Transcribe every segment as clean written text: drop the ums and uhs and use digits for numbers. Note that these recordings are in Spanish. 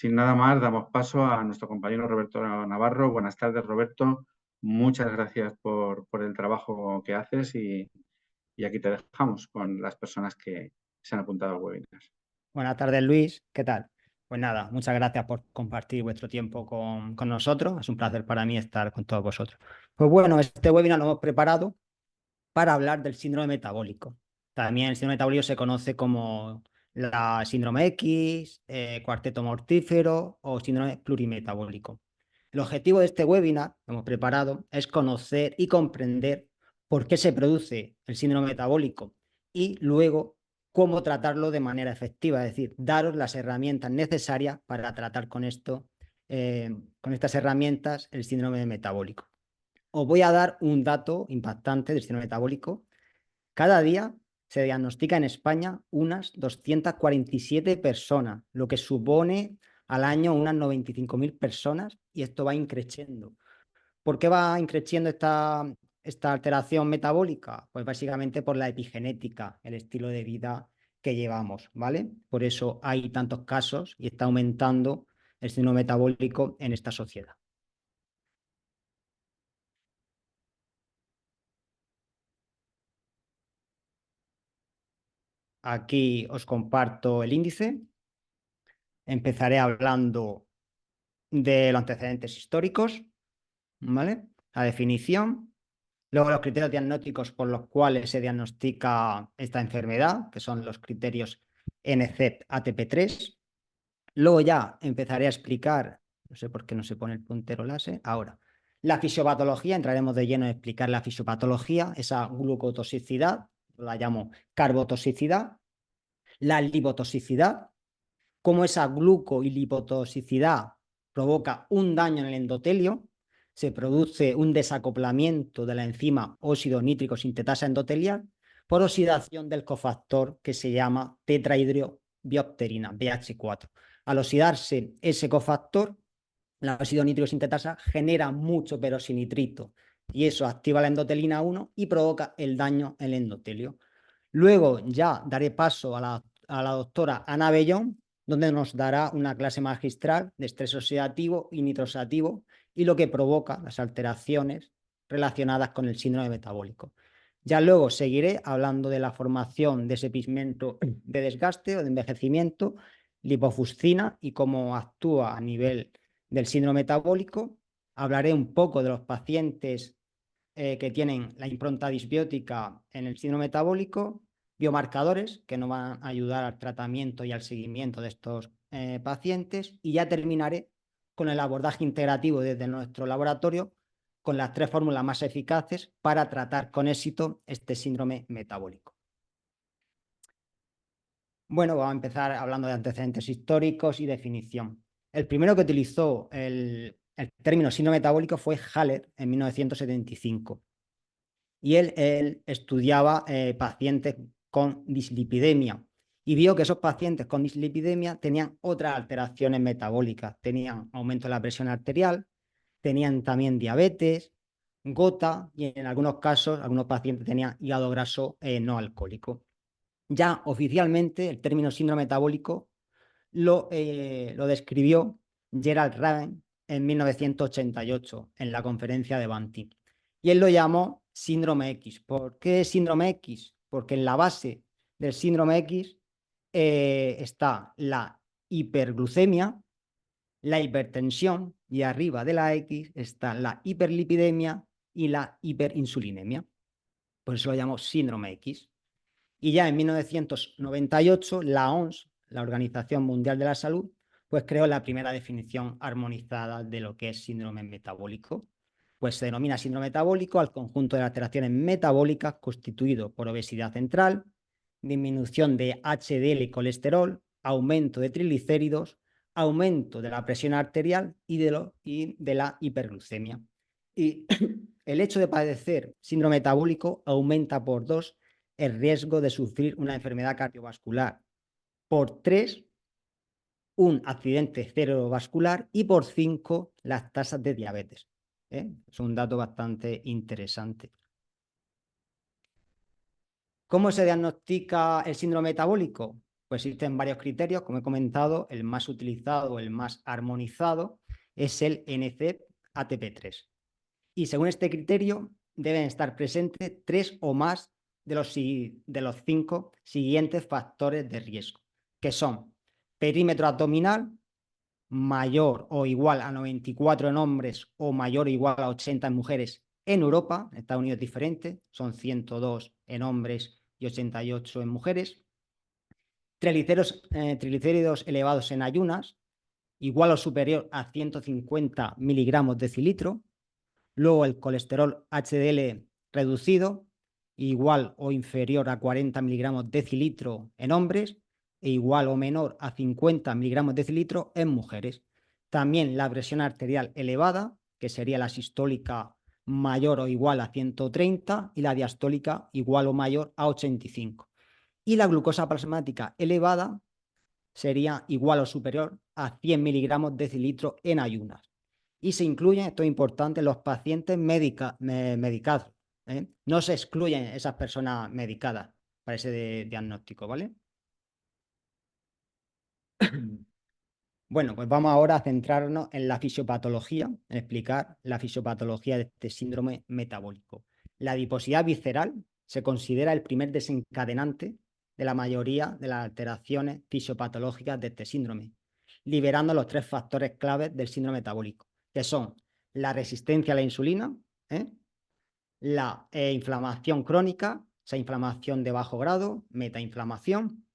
sin nada más, damos paso a nuestro compañero Roberto Navarro. Buenas tardes, Roberto. Muchas gracias por el trabajo que haces y aquí te dejamos con las personas que se han apuntado al webinar. Buenas tardes, Luis. ¿Qué tal? Pues nada, muchas gracias por compartir vuestro tiempo con nosotros. Es un placer para mí estar con todos vosotros. Pues bueno, este webinar lo hemos preparado para hablar del síndrome metabólico. También el síndrome metabólico se conoce como la síndrome X, cuarteto mortífero o síndrome plurimetabólico. El objetivo de este webinar que hemos preparado es conocer y comprender por qué se produce el síndrome metabólico y luego cómo tratarlo de manera efectiva, es decir, daros las herramientas necesarias para tratar con esto, con estas herramientas, el síndrome metabólico. Os voy a dar un dato impactante del síndrome metabólico. Cada día se diagnostica en España unas 247 personas, lo que supone al año unas 95.000 personas, y esto va increciendo. ¿Por qué va increciendo esta alteración metabólica? Pues básicamente por la epigenética, el estilo de vida que llevamos, ¿vale? Por eso hay tantos casos y está aumentando el síndrome metabólico en esta sociedad. Aquí os comparto el índice. Empezaré hablando de los antecedentes históricos, ¿vale? La definición. Luego los criterios diagnósticos por los cuales se diagnostica esta enfermedad, que son los criterios NCEP ATP3. Luego ya empezaré a explicar, no sé por qué no se pone el puntero láser, ahora. La fisiopatología, entraremos de lleno a explicar la fisiopatología, esa glucotoxicidad, la llamo carbotoxicidad, la lipotoxicidad, cómo esa gluco y lipotoxicidad provoca un daño en el endotelio, se produce un desacoplamiento de la enzima óxido nítrico sintetasa endotelial por oxidación del cofactor que se llama tetrahidrobiopterina, BH4. Al oxidarse ese cofactor, la óxido nítrico sintetasa genera mucho peroxinitrito y eso activa la endotelina 1 y provoca el daño en el endotelio. Luego ya daré paso a la doctora Ana Bellón, donde nos dará una clase magistral de estrés oxidativo y nitroxidativo y lo que provoca las alteraciones relacionadas con el síndrome metabólico. Ya luego seguiré hablando de la formación de ese pigmento de desgaste o de envejecimiento, lipofuscina, y cómo actúa a nivel del síndrome metabólico. Hablaré un poco de los pacientes que tienen la impronta disbiótica en el síndrome metabólico, biomarcadores que nos van a ayudar al tratamiento y al seguimiento de estos pacientes, y ya terminaré con el abordaje integrativo desde nuestro laboratorio con las 3 fórmulas más eficaces para tratar con éxito este síndrome metabólico. Bueno, vamos a empezar hablando de antecedentes históricos y definición. El primero que utilizó el término síndrome metabólico fue Haller en 1975. Y él estudiaba pacientes con dislipidemia y vio que esos pacientes con dislipidemia tenían otras alteraciones metabólicas, tenían aumento de la presión arterial, tenían también diabetes, gota y en algunos casos, algunos pacientes tenían hígado graso no alcohólico. Ya oficialmente el término síndrome metabólico lo describió Gerald Raven en 1988 en la conferencia de Banting. Y él lo llamó síndrome X. ¿Por qué síndrome X? Porque en la base del síndrome X está la hiperglucemia, la hipertensión, y arriba de la X está la hiperlipidemia y la hiperinsulinemia. Por eso lo llamó síndrome X. Y ya en 1998 la OMS, la Organización Mundial de la Salud, pues creó la primera definición armonizada de lo que es síndrome metabólico. Pues se denomina síndrome metabólico al conjunto de alteraciones metabólicas constituido por obesidad central, disminución de HDL y colesterol, aumento de triglicéridos, aumento de la presión arterial y de la hiperglucemia. Y el hecho de padecer síndrome metabólico aumenta por 2 el riesgo de sufrir una enfermedad cardiovascular, por 3 un accidente cerebrovascular y por 5 las tasas de diabetes. Es un dato bastante interesante. ¿Cómo se diagnostica el síndrome metabólico? Pues existen varios criterios, como he comentado, el más utilizado, el más armonizado, es el NC-ATP3. Y según este criterio, deben estar presentes 3 o más de los 5 siguientes factores de riesgo, que son perímetro abdominal mayor o igual a 94 en hombres o mayor o igual a 80 en mujeres en Europa. En Estados Unidos es diferente, son 102 en hombres y 88 en mujeres. Triglicéridos elevados en ayunas, igual o superior a 150 miligramos decilitro. Luego el colesterol HDL reducido, igual o inferior a 40 miligramos decilitro en hombres e igual o menor a 50 miligramos decilitro en mujeres. También la presión arterial elevada, que sería la sistólica mayor o igual a 130 y la diastólica igual o mayor a 85. Y la glucosa plasmática elevada sería igual o superior a 100 miligramos decilitro en ayunas. Y se incluyen, esto es importante, los pacientes medicados. No se excluyen esas personas medicadas para ese diagnóstico, ¿vale? Bueno, pues vamos ahora a centrarnos en la fisiopatología, en explicar la fisiopatología de este síndrome metabólico. La adiposidad visceral se considera el primer desencadenante de la mayoría de las alteraciones fisiopatológicas de este síndrome, liberando los 3 factores claves del síndrome metabólico, que son la resistencia a la insulina, la inflamación crónica, esa inflamación de bajo grado, metainflamación,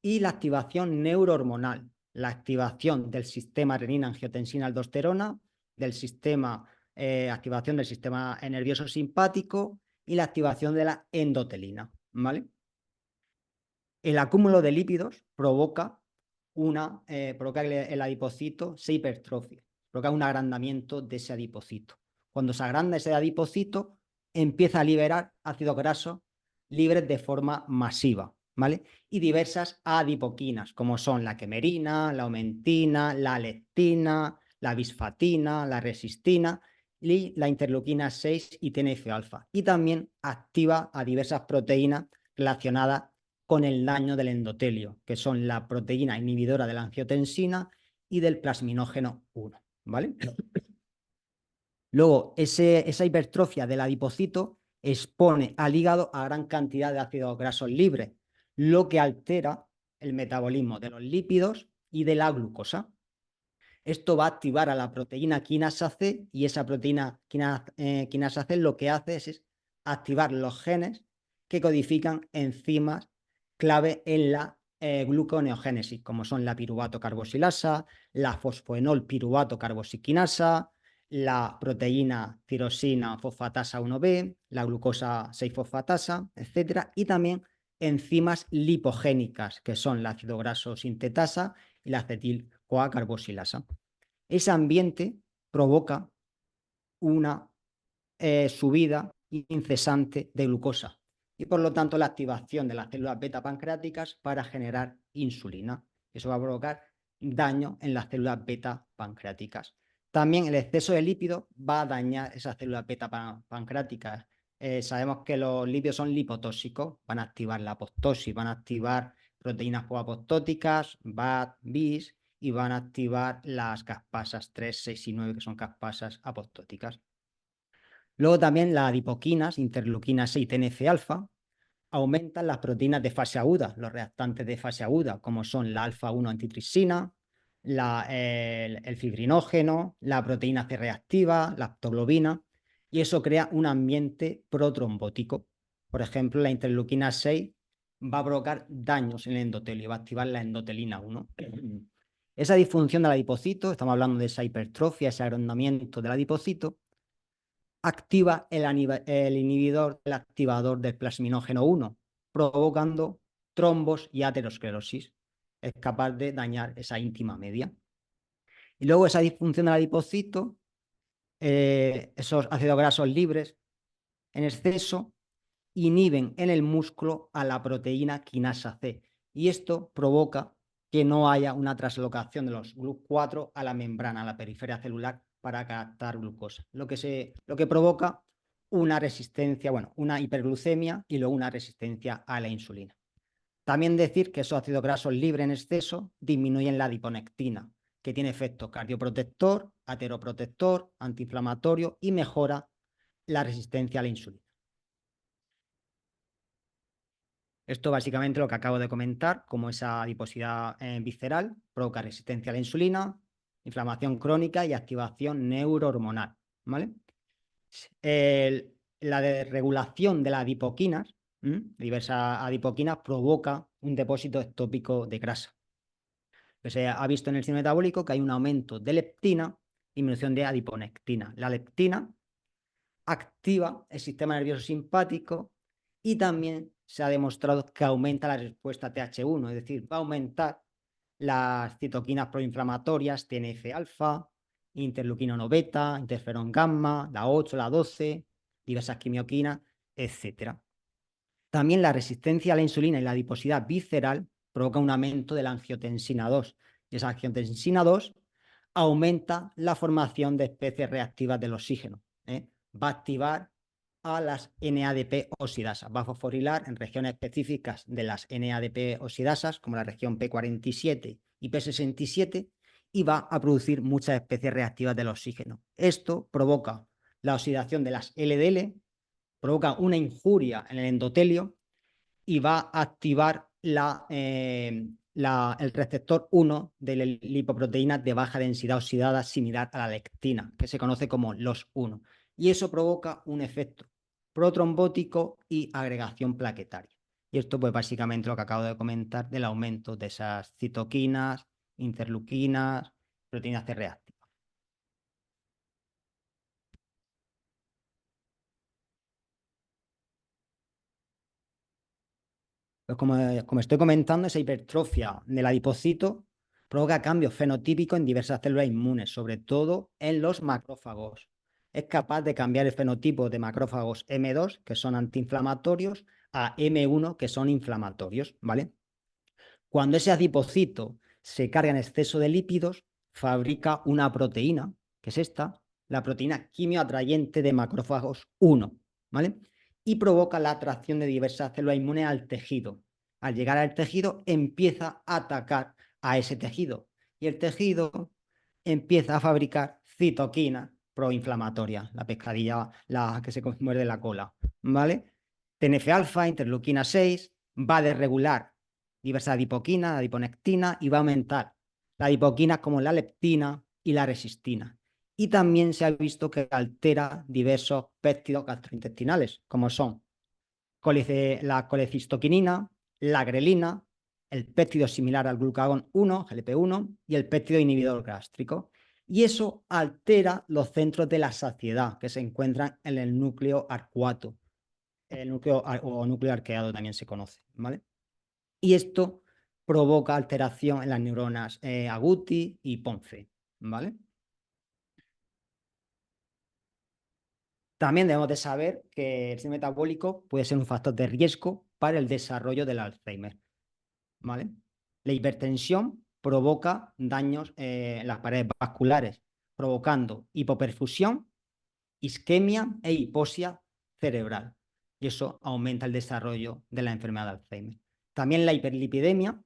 y la activación neurohormonal, la activación del sistema renina-angiotensina-aldosterona, del sistema, activación del sistema nervioso simpático y la activación de la endotelina, ¿vale? El acúmulo de lípidos provoca que el adipocito se hipertrofie, provoca un agrandamiento de ese adipocito. Cuando se agranda ese adipocito, empieza a liberar ácidos grasos libres de forma masiva, ¿vale? Y diversas adipoquinas, como son la quemerina, la aumentina, la lectina, la bisfatina, la resistina y la interleuquina 6 y TNF-alfa. Y también activa a diversas proteínas relacionadas con el daño del endotelio, que son la proteína inhibidora de la angiotensina y del plasminógeno 1, ¿vale? Luego, esa hipertrofia del adipocito expone al hígado a gran cantidad de ácidos grasos libres, lo que altera el metabolismo de los lípidos y de la glucosa. Esto va a activar a la proteína quinasa C y esa proteína quinasa C lo que hace es activar los genes que codifican enzimas clave en la gluconeogénesis, como son la piruvato carboxilasa, la fosfoenol piruvato carboxiquinasa, la proteína tirosina fosfatasa 1B, la glucosa 6-fosfatasa, etc. Y también enzimas lipogénicas, que son la ácido graso sintetasa y la acetil-CoA carboxilasa. Ese ambiente provoca una subida incesante de glucosa y por lo tanto la activación de las células beta pancreáticas para generar insulina. Eso va a provocar daño en las células beta pancreáticas. También el exceso de lípidos va a dañar esas células beta pancreáticas. Sabemos que los lípidos son lipotóxicos, van a activar la apoptosis, van a activar proteínas coapoptóticas, BAT, BIS, y van a activar las caspasas 3, 6 y 9, que son caspasas apoptóticas. Luego también las adipoquinas, interleuquina 6 y TNF-alfa, aumentan las proteínas de fase aguda, los reactantes de fase aguda, como son la alfa-1 antitripsina, el fibrinógeno, la proteína C reactiva, la aptoglobina, y eso crea un ambiente protrombótico. Por ejemplo, la interleuquina 6 va a provocar daños en el endotelio, va a activar la endotelina 1. Esa disfunción del adipocito, estamos hablando de esa hipertrofia, ese agrandamiento del adipocito, activa el inhibidor, el activador del plasminógeno 1, provocando trombos y aterosclerosis. Es capaz de dañar esa íntima media. Y luego esa disfunción del adipocito, esos ácidos grasos libres en exceso, inhiben en el músculo a la proteína quinasa C. Y esto provoca que no haya una translocación de los GLUT4 a la membrana, a la periferia celular, para captar glucosa. Lo que provoca una resistencia, bueno, una hiperglucemia y luego una resistencia a la insulina. También decir que esos ácidos grasos libres en exceso disminuyen la adiponectina, que tiene efecto cardioprotector, ateroprotector, antiinflamatorio y mejora la resistencia a la insulina. Esto básicamente lo que acabo de comentar, como esa adiposidad visceral provoca resistencia a la insulina, inflamación crónica y activación neurohormonal, ¿vale? La desregulación de las adipoquinas, diversas adipoquinas, provoca un depósito ectópico de grasa. Se ha visto en el síndrome metabólico que hay un aumento de leptina y disminución de adiponectina. La leptina activa el sistema nervioso simpático y también se ha demostrado que aumenta la respuesta TH1, es decir, va a aumentar las citoquinas proinflamatorias, TNF-alfa, interleuquina 1 beta, interferón gamma, la 8, la 12, diversas quimioquinas, etc. También la resistencia a la insulina y la adiposidad visceral provoca un aumento de la angiotensina 2. Y esa angiotensina 2 aumenta la formación de especies reactivas del oxígeno. Va a activar a las NADP oxidasas, va a fosforilar en regiones específicas de las NADP oxidasas, como la región P47 y P67, y va a producir muchas especies reactivas del oxígeno. Esto provoca la oxidación de las LDL, provoca una injuria en el endotelio y va a activar el receptor 1 de la lipoproteína de baja densidad oxidada similar a la lectina, que se conoce como LOS1. Y eso provoca un efecto protrombótico y agregación plaquetaria. Y esto pues básicamente lo que acabo de comentar del aumento de esas citoquinas, interleuquinas, proteínas C reactivas. Pues como estoy comentando, esa hipertrofia del adipocito provoca cambios fenotípicos en diversas células inmunes, sobre todo en los macrófagos. Es capaz de cambiar el fenotipo de macrófagos M2, que son antiinflamatorios, a M1, que son inflamatorios, ¿vale? Cuando ese adipocito se carga en exceso de lípidos, fabrica una proteína, que es esta, la proteína quimioatrayente de macrófagos 1, ¿vale? Y provoca la atracción de diversas células inmunes al tejido. Al llegar al tejido, empieza a atacar a ese tejido y el tejido empieza a fabricar citoquinas proinflamatorias, la pescadilla, la que se muerde la cola, ¿vale? TNF-alfa, interleuquina 6, va a desregular diversas adipoquinas, la adiponectina, y va a aumentar la adipoquina como la leptina y la resistina. Y también se ha visto que altera diversos péptidos gastrointestinales, como son la colecistoquinina, la grelina, el péptido similar al glucagón 1, GLP-1, y el péptido inhibidor gástrico. Y eso altera los centros de la saciedad que se encuentran en el núcleo arcuato, el núcleo o núcleo arqueado también se conoce, ¿vale? Y esto provoca alteración en las neuronas agouti y Ponce, ¿vale? También debemos de saber que el síndrome metabólico puede ser un factor de riesgo para el desarrollo del Alzheimer, ¿vale? La hipertensión provoca daños en las paredes vasculares, provocando hipoperfusión, isquemia e hipoxia cerebral. Y eso aumenta el desarrollo de la enfermedad de Alzheimer. También la hiperlipidemia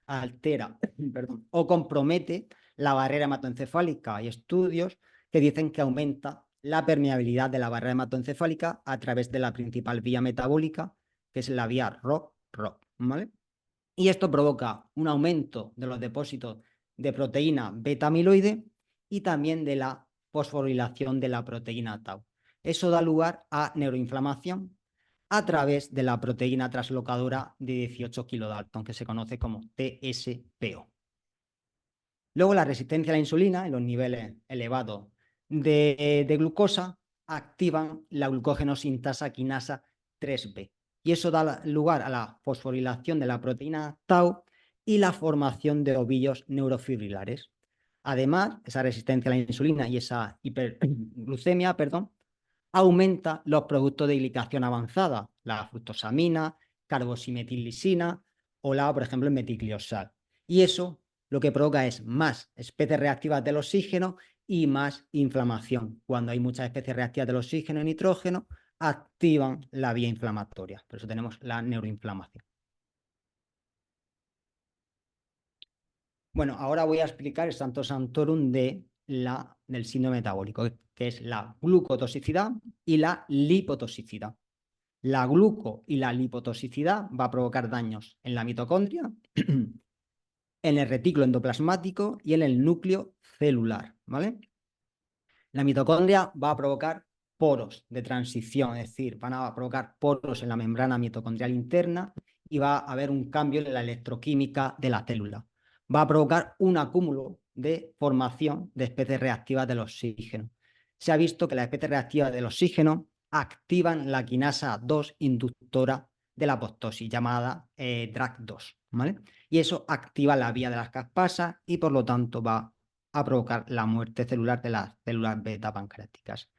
altera perdón, o compromete la barrera hematoencefálica. Hay estudios que dicen que aumenta la permeabilidad de la barrera hematoencefálica a través de la principal vía metabólica, que es la vía ROC, ¿vale? Y esto provoca un aumento de los depósitos de proteína beta-amiloide y también de la fosforilación de la proteína tau. Eso da lugar a neuroinflamación a través de la proteína translocadora de 18 kilodalton, que se conoce como TSPO. Luego, la resistencia a la insulina en los niveles elevados de glucosa activan la glucógeno-sintasa quinasa 3B. Y eso da lugar a la fosforilación de la proteína tau y la formación de ovillos neurofibrilares. Además, esa resistencia a la insulina y esa hiperglucemia, aumenta los productos de glicación avanzada, la fructosamina, carbosimetillisina o por ejemplo, el meticliosal. Y eso lo que provoca es más especies reactivas del oxígeno y más inflamación. Cuando hay muchas especies reactivas del oxígeno y nitrógeno, activan la vía inflamatoria. Por eso tenemos la neuroinflamación. Bueno, ahora voy a explicar el santo santorum del síndrome metabólico, que es la glucotoxicidad y la lipotoxicidad. La gluco y la lipotoxicidad va a provocar daños en la mitocondria, en el retículo endoplasmático y en el núcleo celular, ¿vale? La mitocondria va a provocar poros de transición, es decir, van a provocar poros en la membrana mitocondrial interna y va a haber un cambio en la electroquímica de la célula. Va a provocar un acúmulo de formación de especies reactivas del oxígeno. Se ha visto que las especies reactivas del oxígeno activan la quinasa 2 inductora de la apoptosis, llamada DRAC2, ¿vale? Y eso activa la vía de las caspasas y por lo tanto va a provocar la muerte celular de las células beta pancreáticas.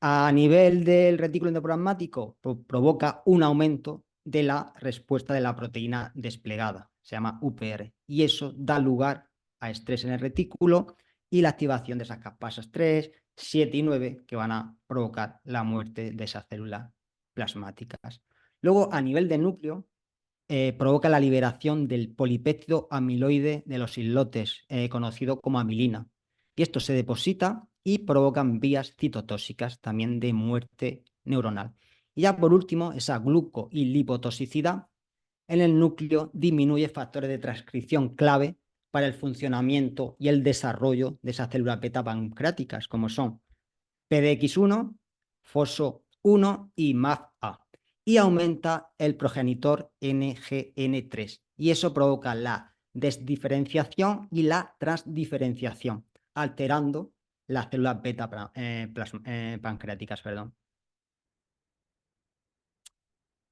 A nivel del retículo endoplasmático, provoca un aumento de la respuesta de la proteína desplegada, se llama UPR, y eso da lugar a estrés en el retículo y la activación de esas caspasas 3, 7 y 9 que van a provocar la muerte de esas células plasmáticas. Luego, a nivel del núcleo, provoca la liberación del polipéptido amiloide de los islotes, conocido como amilina. Y esto se deposita y provocan vías citotóxicas, también de muerte neuronal. Y ya por último, esa gluco y lipotoxicidad en el núcleo disminuye factores de transcripción clave para el funcionamiento y el desarrollo de esas células beta pancreáticas, como son PDX1, FOSO1 y MAFA, y aumenta el progenitor NGN3. Y eso provoca la desdiferenciación y la transdiferenciación, alterando las células beta pancreáticas. Perdón.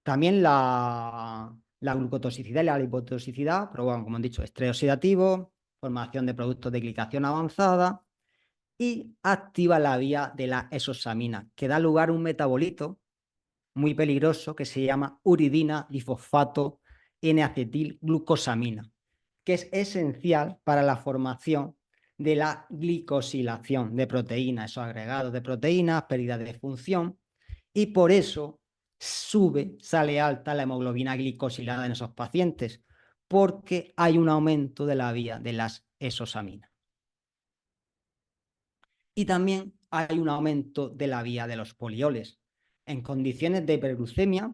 También la glucotoxicidad y la lipotoxicidad provocan, como han dicho, estrés oxidativo, formación de productos de glicación avanzada y activa la vía de la exosamina, que da lugar a un metabolito muy peligroso que se llama uridina difosfato N-acetilglucosamina, que es esencial para la formación de la glicosilación de proteínas, esos agregados de proteínas, pérdida de función, y por eso sale alta la hemoglobina glicosilada en esos pacientes, porque hay un aumento de la vía de las exosaminas. Y también hay un aumento de la vía de los polioles. En condiciones de hiperglucemia,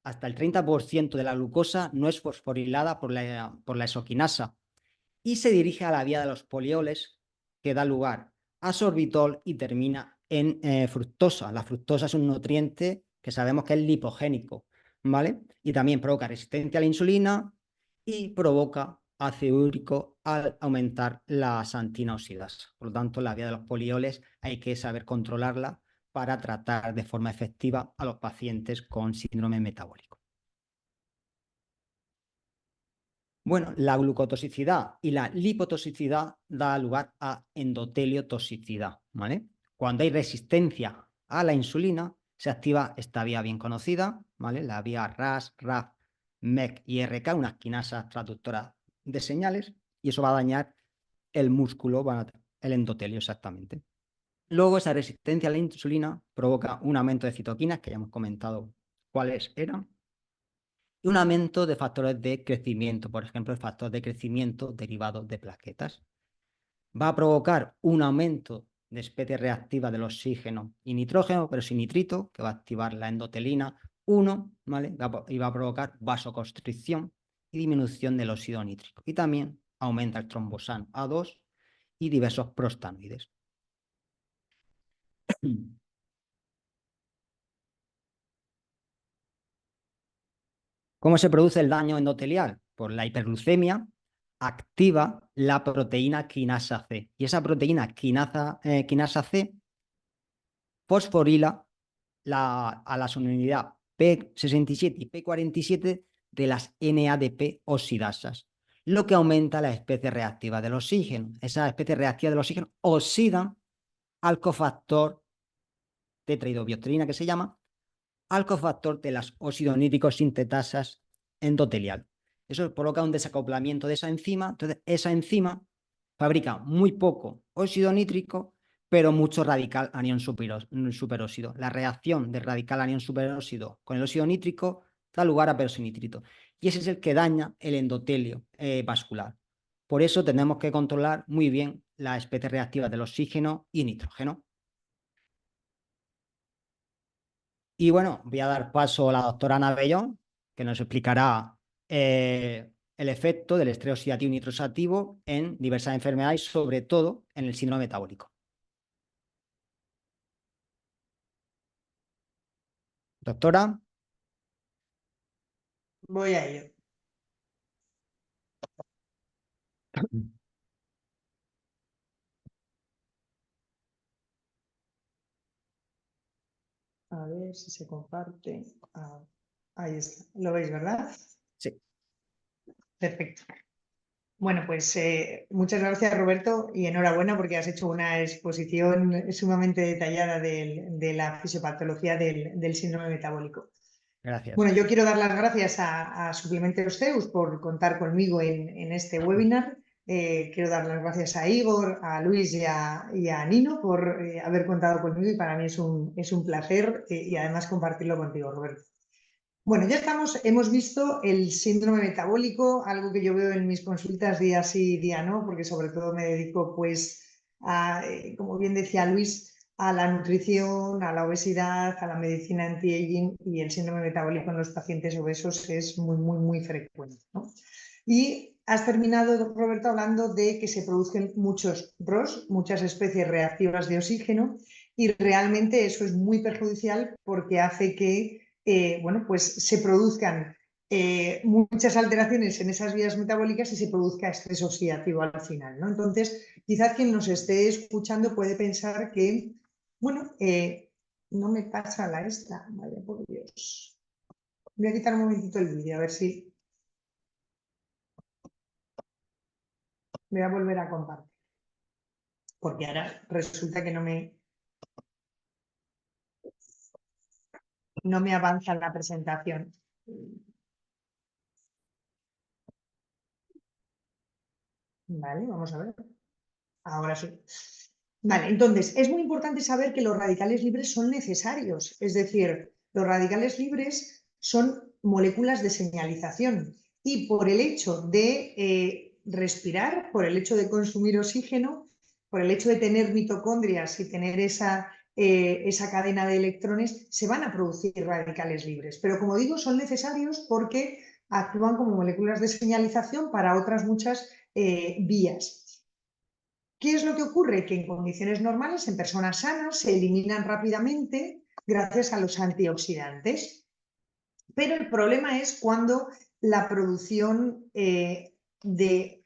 hasta el 30% de la glucosa no es fosforilada por la exoquinasa y se dirige a la vía de los polioles, que da lugar a sorbitol y termina en fructosa. La fructosa es un nutriente que sabemos que es lipogénico, ¿vale? Y también provoca resistencia a la insulina y provoca ácido úrico al aumentar la santina oxidasa. Por lo tanto, la vía de los polioles hay que saber controlarla para tratar de forma efectiva a los pacientes con síndrome metabólico. Bueno, la glucotoxicidad y la lipotoxicidad da lugar a endoteliotoxicidad, ¿vale? Cuando hay resistencia a la insulina, se activa esta vía bien conocida, ¿vale? La vía RAS, RAF, MEC y RK, unas quinasas traductoras de señales, y eso va a dañar el músculo, el endotelio exactamente. Luego, esa resistencia a la insulina provoca un aumento de citoquinas, que ya hemos comentado cuáles eran, y un aumento de factores de crecimiento, por ejemplo, el factor de crecimiento derivado de plaquetas. Va a provocar un aumento de especies reactivas del oxígeno y nitrógeno, pero sin nitrito, que va a activar la endotelina 1, ¿vale? Y va a provocar vasoconstricción y disminución del óxido nítrico. Y también aumenta el trombosano A2 y diversos prostanoides. ¿Cómo se produce el daño endotelial? Por la hiperglucemia activa la proteína quinasa C. Y esa proteína quinasa C fosforila a la solubilidad P67 y P47 de las NADP oxidasas, lo que aumenta la especie reactiva del oxígeno. Esa especie reactiva del oxígeno oxidan al cofactor tetrahidrobiopterina, que se llama, al cofactor de las óxido-nítricos sintetasas endotelial. Eso provoca un desacoplamiento de esa enzima. Entonces, esa enzima fabrica muy poco óxido nítrico, pero mucho radical anión superóxido. La reacción de radical anión superóxido con el óxido nítrico da lugar a peroxinitrito. Y ese es el que daña el endotelio vascular. Por eso tenemos que controlar muy bien las especies reactivas del oxígeno y nitrógeno. Y bueno, voy a dar paso a la doctora Ana Bellón, que nos explicará el efecto del estrés oxidativo y nitroxidativo en diversas enfermedades, sobre todo en el síndrome metabólico. Doctora. Voy a ello. A ver si se comparte. Ah, ahí está. ¿Lo veis, verdad? Sí. Perfecto. Bueno, pues muchas gracias, Roberto, y enhorabuena porque has hecho una exposición sumamente detallada de la fisiopatología del síndrome metabólico. Gracias. Bueno, yo quiero dar las gracias a Suplementos Zeus por contar conmigo en este webinar. Quiero dar las gracias a Igor, a Luis y a Nino por haber contado conmigo, y para mí es un placer y además compartirlo contigo, Roberto. Bueno, ya hemos visto el síndrome metabólico, algo que yo veo en mis consultas día sí, día no, porque sobre todo me dedico, pues, como bien decía Luis, a la nutrición, a la obesidad, a la medicina anti-aging, y el síndrome metabólico en los pacientes obesos es muy, muy, muy frecuente, ¿no? Y has terminado, Roberto, hablando de que se producen muchos ROS, muchas especies reactivas de oxígeno, y realmente eso es muy perjudicial porque hace que bueno, pues se produzcan muchas alteraciones en esas vías metabólicas y se produzca estrés oxidativo al final, ¿no? Entonces, quizás quien nos esté escuchando puede pensar que, bueno, no me pasa la esta, vaya por Dios. Voy a quitar un momentito el vídeo, a ver si... Voy a volver a compartir, porque ahora resulta que no me avanza la presentación. Vale, vamos a ver. Ahora sí. Vale, entonces es muy importante saber que los radicales libres son necesarios. Es decir, los radicales libres son moléculas de señalización, y por el hecho de respirar, por el hecho de consumir oxígeno, por el hecho de tener mitocondrias y tener esa cadena de electrones, se van a producir radicales libres. Pero como digo, son necesarios porque actúan como moléculas de señalización para otras muchas vías. ¿Qué es lo que ocurre? Que en condiciones normales, en personas sanas, se eliminan rápidamente gracias a los antioxidantes. Pero el problema es cuando la producción de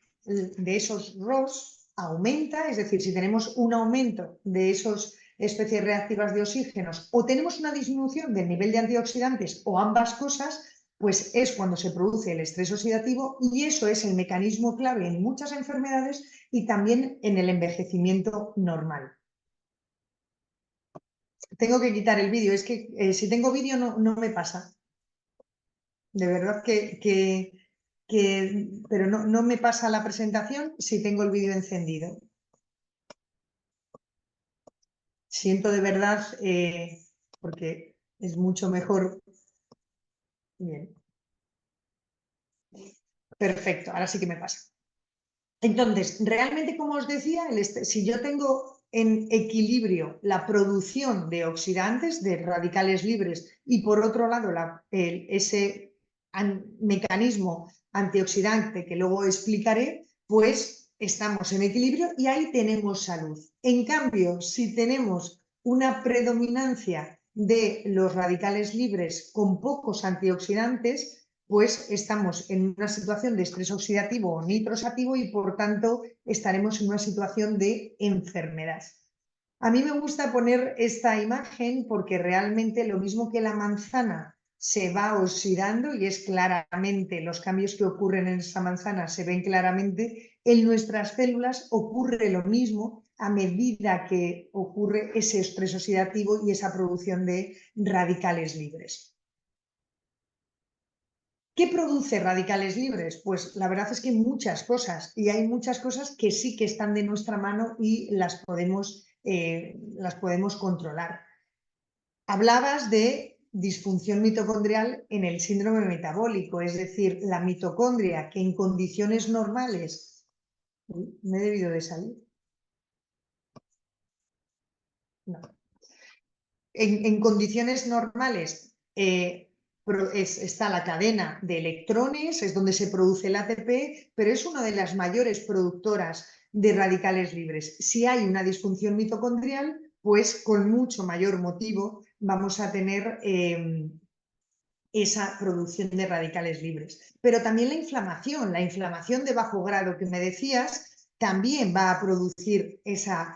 esos ROS aumenta, es decir, si tenemos un aumento de esas especies reactivas de oxígenos o tenemos una disminución del nivel de antioxidantes o ambas cosas, pues es cuando se produce el estrés oxidativo, y eso es el mecanismo clave en muchas enfermedades y también en el envejecimiento normal. Tengo que quitar el vídeo, es que si tengo vídeo no me pasa. De verdad pero no me pasa la presentación si tengo el vídeo encendido. Siento de verdad, porque es mucho mejor. Bien. Perfecto, ahora sí que me pasa. Entonces, realmente, como os decía, si yo tengo en equilibrio la producción de oxidantes, de radicales libres, y por otro lado ese mecanismo antioxidante que luego explicaré, pues estamos en equilibrio y ahí tenemos salud. En cambio, si tenemos una predominancia de los radicales libres con pocos antioxidantes, pues estamos en una situación de estrés oxidativo o nitroxativo, y por tanto estaremos en una situación de enfermedad. A mí me gusta poner esta imagen porque realmente lo mismo que la manzana se va oxidando, y es claramente los cambios que ocurren en esa manzana se ven claramente, en nuestras células ocurre lo mismo a medida que ocurre ese estrés oxidativo y esa producción de radicales libres. ¿Qué produce radicales libres? Pues la verdad es que muchas cosas, y hay muchas cosas que sí que están de nuestra mano y las podemos controlar. Hablabas de disfunción mitocondrial en el síndrome metabólico, es decir, la mitocondria, que en condiciones normales Uy, me he debido de salir. No. En condiciones normales está la cadena de electrones, es donde se produce el ATP, pero es una de las mayores productoras de radicales libres. Si hay una disfunción mitocondrial, pues con mucho mayor motivo vamos a tener esa producción de radicales libres. Pero también la inflamación de bajo grado que me decías, también va a producir esas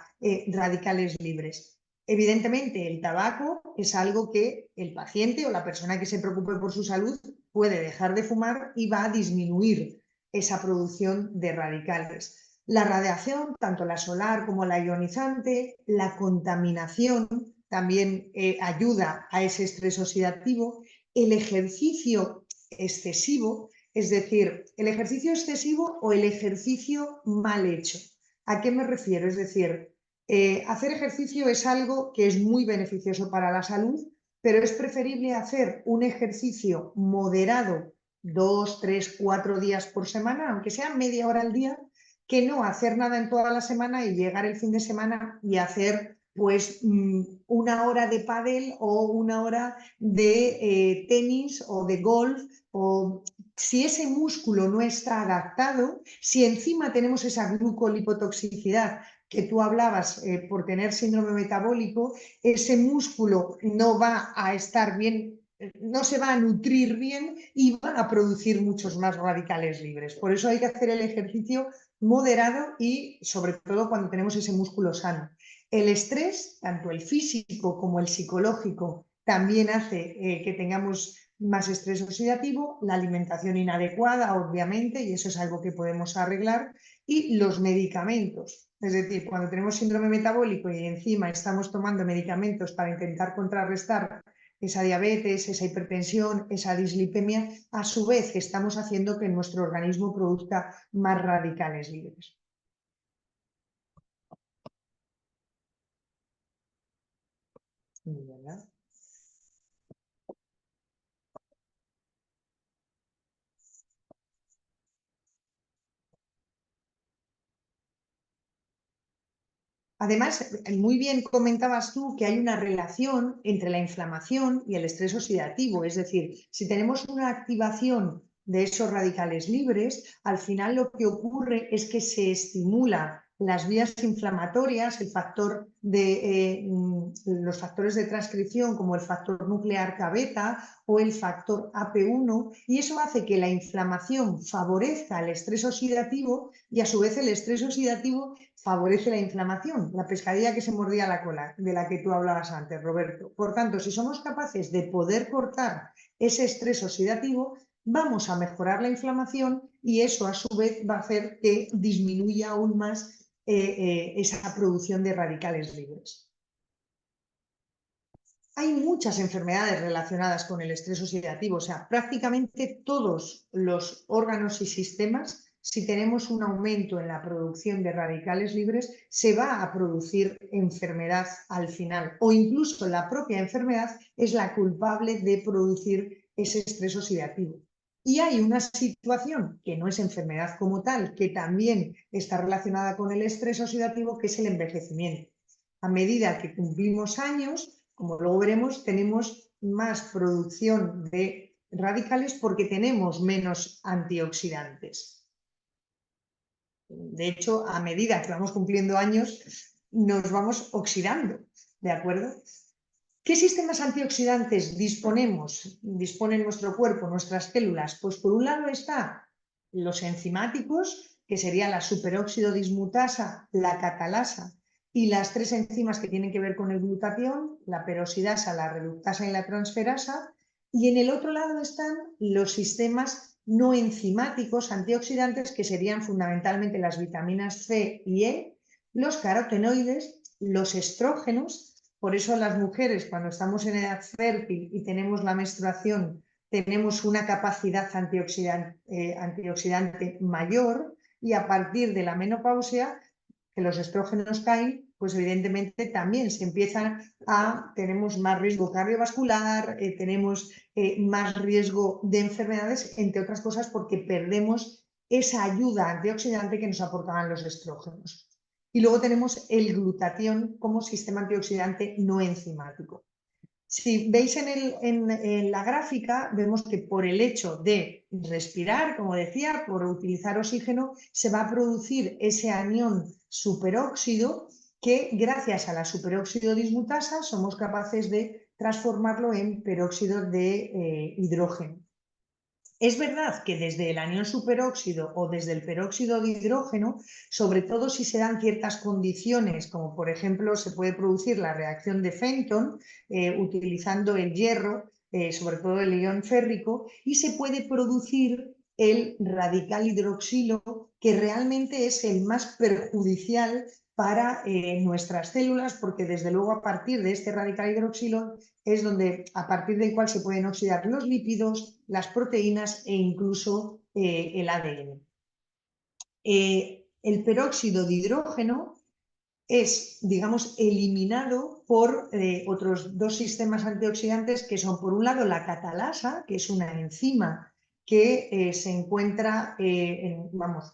radicales libres. Evidentemente, el tabaco es algo que el paciente o la persona que se preocupe por su salud puede dejar de fumar y va a disminuir esa producción de radicales. La radiación, tanto la solar como la ionizante, la contaminación también ayuda a ese estrés oxidativo. El ejercicio excesivo, es decir, el ejercicio excesivo o el ejercicio mal hecho. ¿A qué me refiero? Es decir, hacer ejercicio es algo que es muy beneficioso para la salud, pero es preferible hacer un ejercicio moderado 2, 3, 4 días por semana, aunque sea media hora al día, que no hacer nada en toda la semana y llegar el fin de semana y hacer pues una hora de pádel o una hora de tenis o de golf, o si ese músculo no está adaptado, si encima tenemos esa glucolipotoxicidad que tú hablabas por tener síndrome metabólico, ese músculo no va a estar bien, no se va a nutrir bien y va a producir muchos más radicales libres. Por eso hay que hacer el ejercicio moderado y sobre todo cuando tenemos ese músculo sano. El estrés, tanto el físico como el psicológico, también hace que tengamos más estrés oxidativo, la alimentación inadecuada, obviamente, y eso es algo que podemos arreglar, y los medicamentos. Es decir, cuando tenemos síndrome metabólico y encima estamos tomando medicamentos para intentar contrarrestar esa diabetes, esa hipertensión, esa dislipemia, a su vez estamos haciendo que nuestro organismo produzca más radicales libres. ¿Verdad? Además, muy bien comentabas tú que hay una relación entre la inflamación y el estrés oxidativo, es decir, si tenemos una activación de esos radicales libres, al final lo que ocurre es que se estimula las vías inflamatorias, los factores de transcripción como el factor nuclear K-beta o el factor AP1, y eso hace que la inflamación favorezca el estrés oxidativo y a su vez el estrés oxidativo favorece la inflamación, la pescadilla que se mordía la cola, de la que tú hablabas antes, Roberto. Por tanto, si somos capaces de poder cortar ese estrés oxidativo, vamos a mejorar la inflamación y eso a su vez va a hacer que disminuya aún más esa producción de radicales libres. Hay muchas enfermedades relacionadas con el estrés oxidativo, o sea, prácticamente todos los órganos y sistemas, si tenemos un aumento en la producción de radicales libres, se va a producir enfermedad al final, o incluso la propia enfermedad es la culpable de producir ese estrés oxidativo. Y hay una situación que no es enfermedad como tal, que también está relacionada con el estrés oxidativo, que es el envejecimiento. A medida que cumplimos años, como luego veremos, tenemos más producción de radicales porque tenemos menos antioxidantes. De hecho, a medida que vamos cumpliendo años, nos vamos oxidando, ¿de acuerdo? ¿Qué sistemas antioxidantes dispone nuestro cuerpo, nuestras células? Pues por un lado está los enzimáticos, que sería la superóxido dismutasa, la catalasa y las 3 enzimas que tienen que ver con el glutatión, la peroxidasa, la reductasa y la transferasa. Y en el otro lado están los sistemas no enzimáticos antioxidantes, que serían fundamentalmente las vitaminas C y E, los carotenoides, los estrógenos. Por eso las mujeres, cuando estamos en edad fértil y tenemos la menstruación, tenemos una capacidad antioxidante mayor, y a partir de la menopausia, que los estrógenos caen, pues evidentemente también tenemos más riesgo cardiovascular, tenemos más riesgo de enfermedades, entre otras cosas porque perdemos esa ayuda antioxidante que nos aportaban los estrógenos. Y luego tenemos el glutatión como sistema antioxidante no enzimático. Si veis en la gráfica, vemos que por el hecho de respirar, como decía, por utilizar oxígeno, se va a producir ese anión superóxido que gracias a la superóxido dismutasa somos capaces de transformarlo en peróxido de hidrógeno. Es verdad que desde el anión superóxido o desde el peróxido de hidrógeno, sobre todo si se dan ciertas condiciones, como por ejemplo se puede producir la reacción de Fenton utilizando el hierro, sobre todo el ion férrico, y se puede producir el radical hidroxilo, que realmente es el más perjudicial para nuestras células, porque desde luego a partir de este radical hidroxilo es donde, a partir del cual se pueden oxidar los lípidos, las proteínas e incluso el ADN. El peróxido de hidrógeno es, digamos, eliminado por otros dos sistemas antioxidantes que son, por un lado, la catalasa, que es una enzima que se encuentra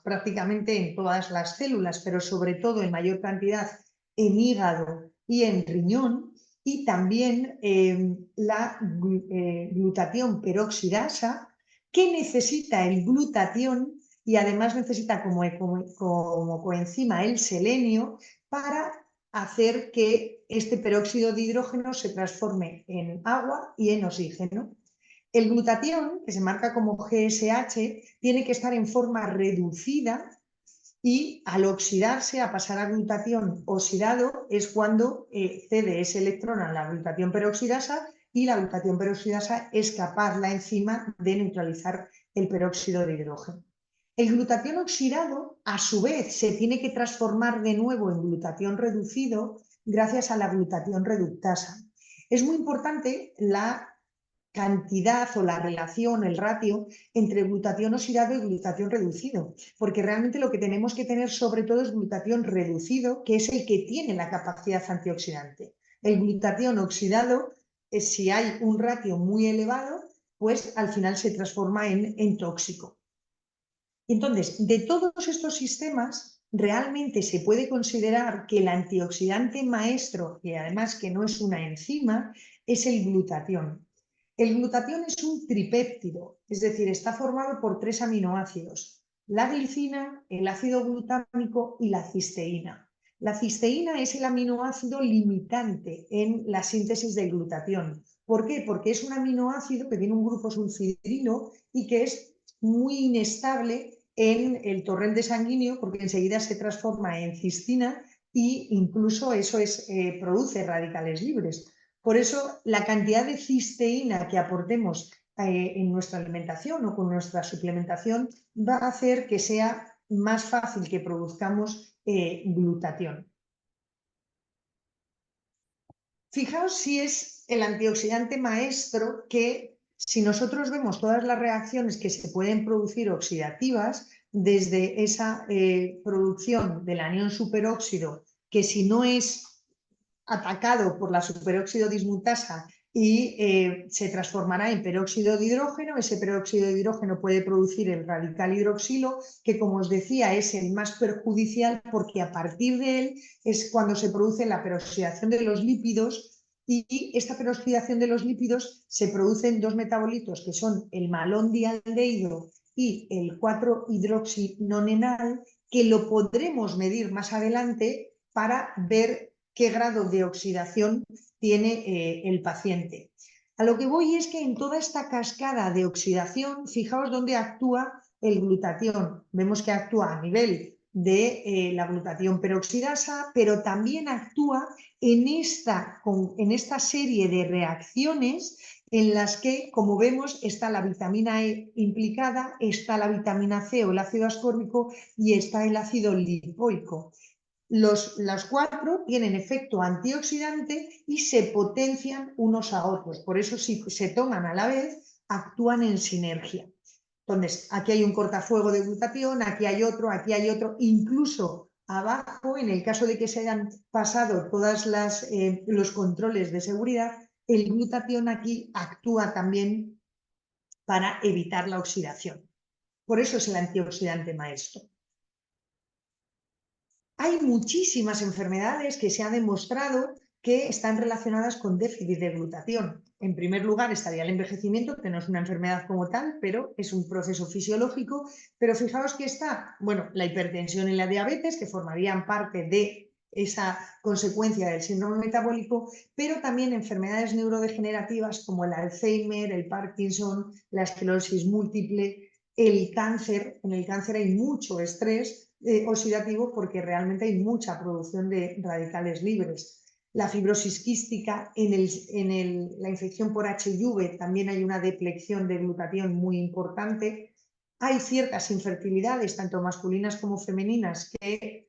prácticamente en todas las células, pero sobre todo en mayor cantidad en hígado y en riñón, y también la glutatión peroxidasa, que necesita el glutatión y además necesita como coenzima el selenio para hacer que este peróxido de hidrógeno se transforme en agua y en oxígeno. El glutatión, que se marca como GSH, tiene que estar en forma reducida y al oxidarse, a pasar a glutatión oxidado, es cuando cede ese electrón a la glutatión peroxidasa y la glutatión peroxidasa es capaz, la enzima, de neutralizar el peróxido de hidrógeno. El glutatión oxidado, a su vez, se tiene que transformar de nuevo en glutatión reducido gracias a la glutatión reductasa. Es muy importante la cantidad o la relación, el ratio entre glutatión oxidado y glutatión reducido, porque realmente lo que tenemos que tener sobre todo es glutatión reducido, que es el que tiene la capacidad antioxidante. El glutatión oxidado, si hay un ratio muy elevado, pues al final se transforma en tóxico. Entonces, de todos estos sistemas, realmente se puede considerar que el antioxidante maestro, y además que no es una enzima, es el glutatión. El glutatión es un tripéptido, es decir, está formado por 3 aminoácidos: la glicina, el ácido glutámico y la cisteína. La cisteína es el aminoácido limitante en la síntesis del glutatión. ¿Por qué? Porque es un aminoácido que tiene un grupo sulfidrilo y que es muy inestable en el torrente sanguíneo, porque enseguida se transforma en cistina e incluso eso produce radicales libres. Por eso la cantidad de cisteína que aportemos en nuestra alimentación o con nuestra suplementación va a hacer que sea más fácil que produzcamos glutatión. Fijaos si es el antioxidante maestro que, si nosotros vemos todas las reacciones que se pueden producir oxidativas, desde esa producción del anión superóxido, que si no es atacado por la superóxido dismutasa y se transformará en peróxido de hidrógeno, ese peróxido de hidrógeno puede producir el radical hidroxilo, que como os decía es el más perjudicial porque a partir de él es cuando se produce la peroxidación de los lípidos, y esta peroxidación de los lípidos se produce en 2 metabolitos que son el malondialdehído y el 4-hidroxinonenal, que lo podremos medir más adelante para ver qué grado de oxidación tiene el paciente. A lo que voy es que en toda esta cascada de oxidación, fijaos dónde actúa el glutatión. Vemos que actúa a nivel de la glutatión peroxidasa, pero también actúa en esta serie de reacciones en las que, como vemos, está la vitamina E implicada, está la vitamina C o el ácido ascórbico y está el ácido lipoico. Los 4 tienen efecto antioxidante y se potencian unos a otros. Por eso, si se toman a la vez, actúan en sinergia. Entonces, aquí hay un cortafuego de glutatión, aquí hay otro, incluso abajo, en el caso de que se hayan pasado todos los controles de seguridad, el glutatión aquí actúa también para evitar la oxidación. Por eso es el antioxidante maestro. Hay muchísimas enfermedades que se ha demostrado que están relacionadas con déficit de glutatión. En primer lugar estaría el envejecimiento, que no es una enfermedad como tal, pero es un proceso fisiológico. Pero fijaos que está, bueno, la hipertensión y la diabetes, que formarían parte de esa consecuencia del síndrome metabólico, pero también enfermedades neurodegenerativas como el Alzheimer, el Parkinson, la esclerosis múltiple, el cáncer. En el cáncer hay mucho estrés oxidativo porque realmente hay mucha producción de radicales libres. La fibrosis quística, la infección por HIV también hay una deplección de glutatión muy importante. Hay ciertas infertilidades, tanto masculinas como femeninas, que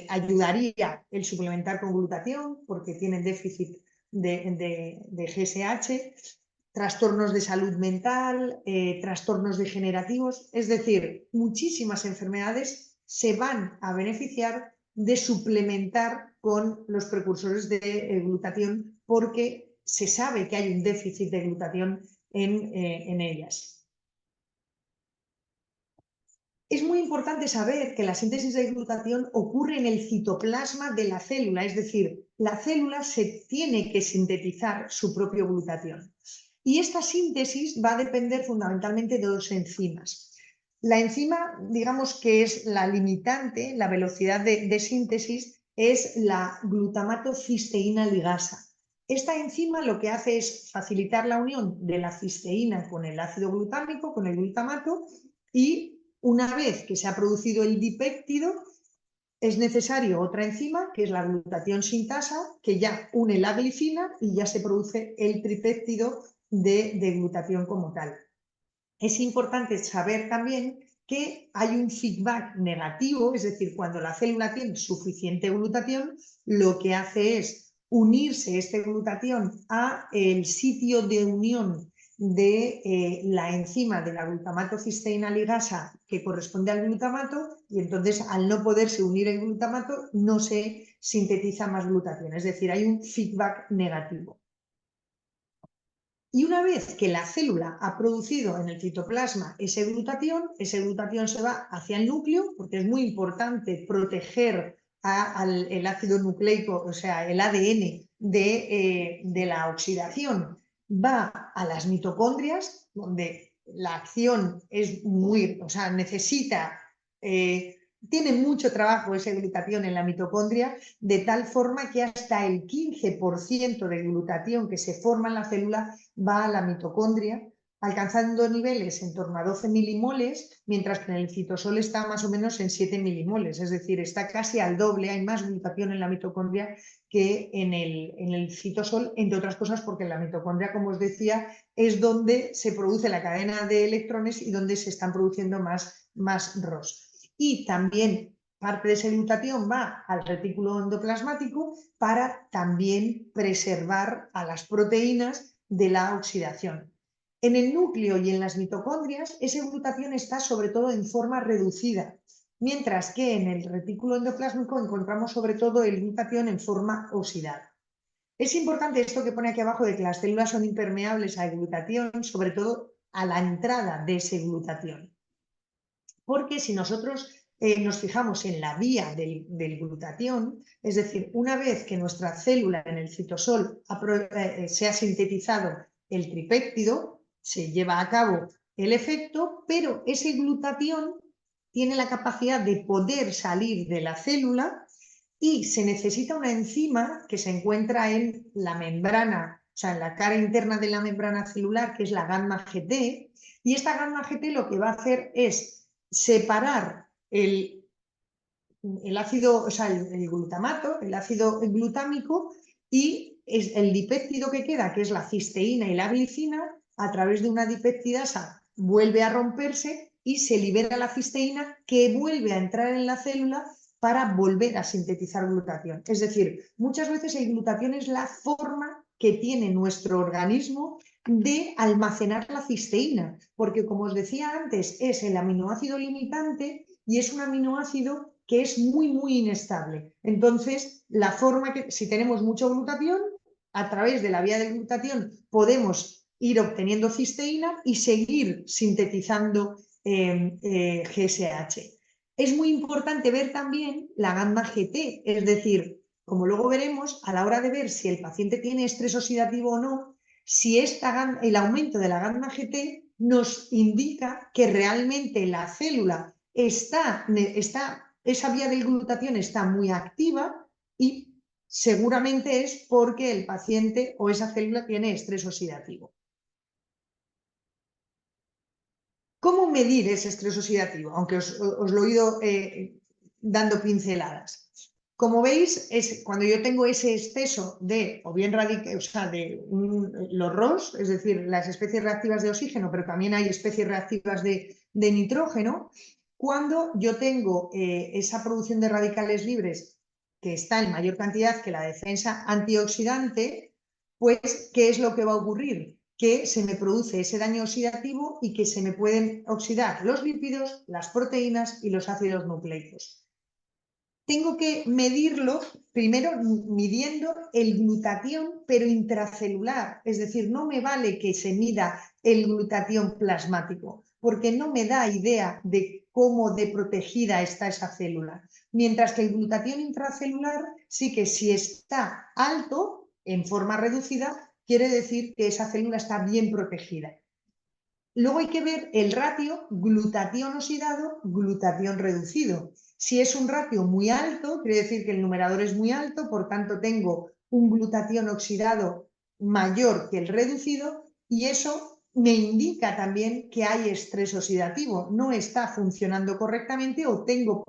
ayudaría el suplementar con glutatión porque tienen déficit de GSH. Trastornos de salud mental, trastornos degenerativos, es decir, muchísimas enfermedades se van a beneficiar de suplementar con los precursores de glutatión porque se sabe que hay un déficit de glutatión en ellas. Es muy importante saber que la síntesis de glutatión ocurre en el citoplasma de la célula, es decir, la célula se tiene que sintetizar su propio glutatión. Y esta síntesis va a depender fundamentalmente de dos enzimas. La enzima, digamos que es la limitante, la velocidad de síntesis, es la glutamato cisteína ligasa. Esta enzima lo que hace es facilitar la unión de la cisteína con el ácido glutámico, con el glutamato, y una vez que se ha producido el dipéptido, es necesario otra enzima, que es la glutatión sintasa, que ya une la glicina y ya se produce el tripéptido de glutatión como tal. Es importante saber también que hay un feedback negativo, es decir, cuando la célula tiene suficiente glutatión, lo que hace es unirse este glutatión a el sitio de unión de la enzima de la glutamato cisteína ligasa que corresponde al glutamato, y entonces al no poderse unir el glutamato no se sintetiza más glutatión, es decir, hay un feedback negativo. Y una vez que la célula ha producido en el citoplasma ese glutatión se va hacia el núcleo, porque es muy importante proteger el ácido nucleico, o sea, el ADN de la oxidación. Va a las mitocondrias, donde la acción es muy, o sea, tiene mucho trabajo ese glutatión en la mitocondria, de tal forma que hasta el 15% de glutatión que se forma en la célula va a la mitocondria, alcanzando niveles en torno a 12 milimoles, mientras que en el citosol está más o menos en 7 milimoles, es decir, está casi al doble, hay más glutatión en la mitocondria que en el citosol, entre otras cosas porque en la mitocondria, como os decía, es donde se produce la cadena de electrones y donde se están produciendo más ROS. Y también parte de esa glutatión va al retículo endoplasmático para también preservar a las proteínas de la oxidación. En el núcleo y en las mitocondrias, esa glutatión está sobre todo en forma reducida, mientras que en el retículo endoplásmico encontramos sobre todo el glutatión en forma oxidada. Es importante esto que pone aquí abajo de que las células son impermeables a glutatión, sobre todo a la entrada de ese glutatión. Porque si nosotros nos fijamos en la vía del glutatión, es decir, una vez que nuestra célula en el citosol se ha sintetizado el tripéptido, se lleva a cabo el efecto, pero ese glutatión tiene la capacidad de poder salir de la célula y se necesita una enzima que se encuentra en la membrana, o sea, en la cara interna de la membrana celular, que es la gamma GT, y esta gamma GT lo que va a hacer es separar el ácido, o sea, el glutamato, el ácido glutámico, y el dipéptido que queda, que es la cisteína y la glicina, a través de una dipeptidasa vuelve a romperse y se libera la cisteína que vuelve a entrar en la célula para volver a sintetizar glutatión. Es decir, muchas veces el glutatión es la forma que tiene nuestro organismo de almacenar la cisteína, porque como os decía antes, es el aminoácido limitante y es un aminoácido que es muy inestable. Entonces, la forma que, si tenemos mucho glutatión, a través de la vía del glutatión podemos ir obteniendo cisteína y seguir sintetizando GSH. Es muy importante ver también la gamma GT, es decir, como luego veremos, a la hora de ver si el paciente tiene estrés oxidativo o no, si el aumento de la gamma GT nos indica que realmente la célula esa vía del glutatión está muy activa y seguramente es porque el paciente o esa célula tiene estrés oxidativo. ¿Cómo medir ese estrés oxidativo? Aunque os lo he ido dando pinceladas. Como veis, cuando yo tengo ese exceso de, o bien los ROS, es decir, las especies reactivas de oxígeno, pero también hay especies reactivas de nitrógeno, cuando yo tengo esa producción de radicales libres que está en mayor cantidad que la defensa antioxidante, pues, ¿qué es lo que va a ocurrir? Que se me produce ese daño oxidativo y que se me pueden oxidar los lípidos, las proteínas y los ácidos nucleicos. Tengo que medirlo primero midiendo el glutatión, pero intracelular. Es decir, no me vale que se mida el glutatión plasmático, porque no me da idea de cómo de protegida está esa célula. Mientras que el glutatión intracelular sí que si está alto, en forma reducida, quiere decir que esa célula está bien protegida. Luego hay que ver el ratio glutatión oxidado, glutatión reducido. Si es un ratio muy alto, quiere decir que el numerador es muy alto, por tanto tengo un glutatión oxidado mayor que el reducido y eso me indica también que hay estrés oxidativo, no está funcionando correctamente o tengo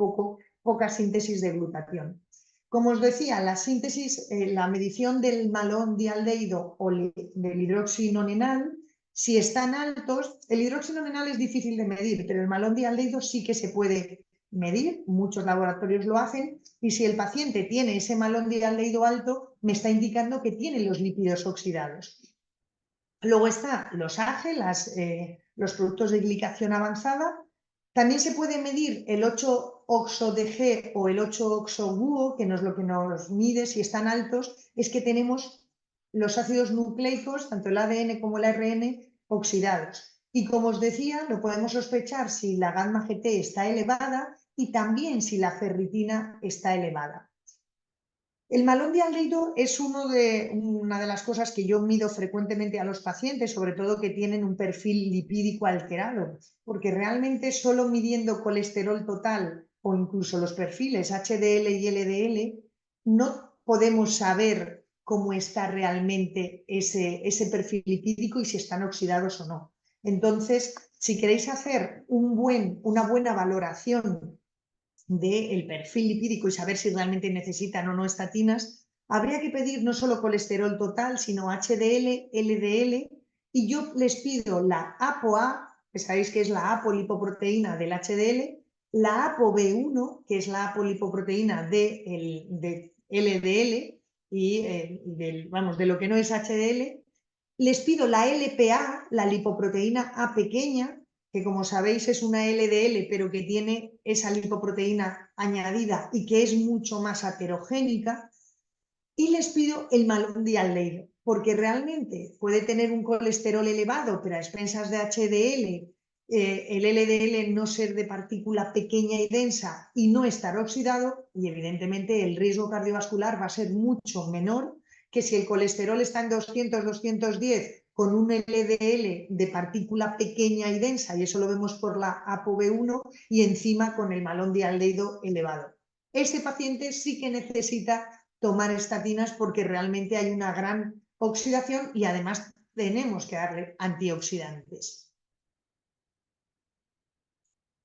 poca síntesis de glutatión. Como os decía, la medición del malondialdehído o del hidroxinonenal, si están altos, el hidroxinonenal es difícil de medir, pero el malondialdehído sí que se puede medir, muchos laboratorios lo hacen, y si el paciente tiene ese malondialdehído alto, me está indicando que tiene los lípidos oxidados. Luego está los AGE, los productos de glicación avanzada. También se puede medir el 8-oxo-DG o el 8-oxo-GUO, que no es lo que nos mide, si están altos, es que tenemos los ácidos nucleicos, tanto el ADN como el ARN, oxidados. Y como os decía, lo podemos sospechar si la gamma GT está elevada y también si la ferritina está elevada. El malondialdehído es una de las cosas que yo mido frecuentemente a los pacientes, sobre todo que tienen un perfil lipídico alterado, porque realmente solo midiendo colesterol total o incluso los perfiles HDL y LDL no podemos saber cómo está realmente ese perfil lipídico y si están oxidados o no. Entonces, si queréis hacer una buena valoración del perfil lipídico y saber si realmente necesitan o no estatinas, habría que pedir no solo colesterol total, sino HDL, LDL, y yo les pido la ApoA, que sabéis que es la apolipoproteína del HDL, la ApoB1, que es la apolipoproteína de LDL y de lo que no es HDL, les pido la LPA, la lipoproteína A pequeña, que como sabéis es una LDL, pero que tiene esa lipoproteína añadida y que es mucho más aterogénica, y les pido el malondialdehído, porque realmente puede tener un colesterol elevado, pero a expensas de HDL, el LDL no ser de partícula pequeña y densa y no estar oxidado, y evidentemente el riesgo cardiovascular va a ser mucho menor que si el colesterol está en 200-210 con un LDL de partícula pequeña y densa, y eso lo vemos por la ApoB1, y encima con el malondialdehído elevado. Ese paciente sí que necesita tomar estatinas porque realmente hay una gran oxidación y además tenemos que darle antioxidantes.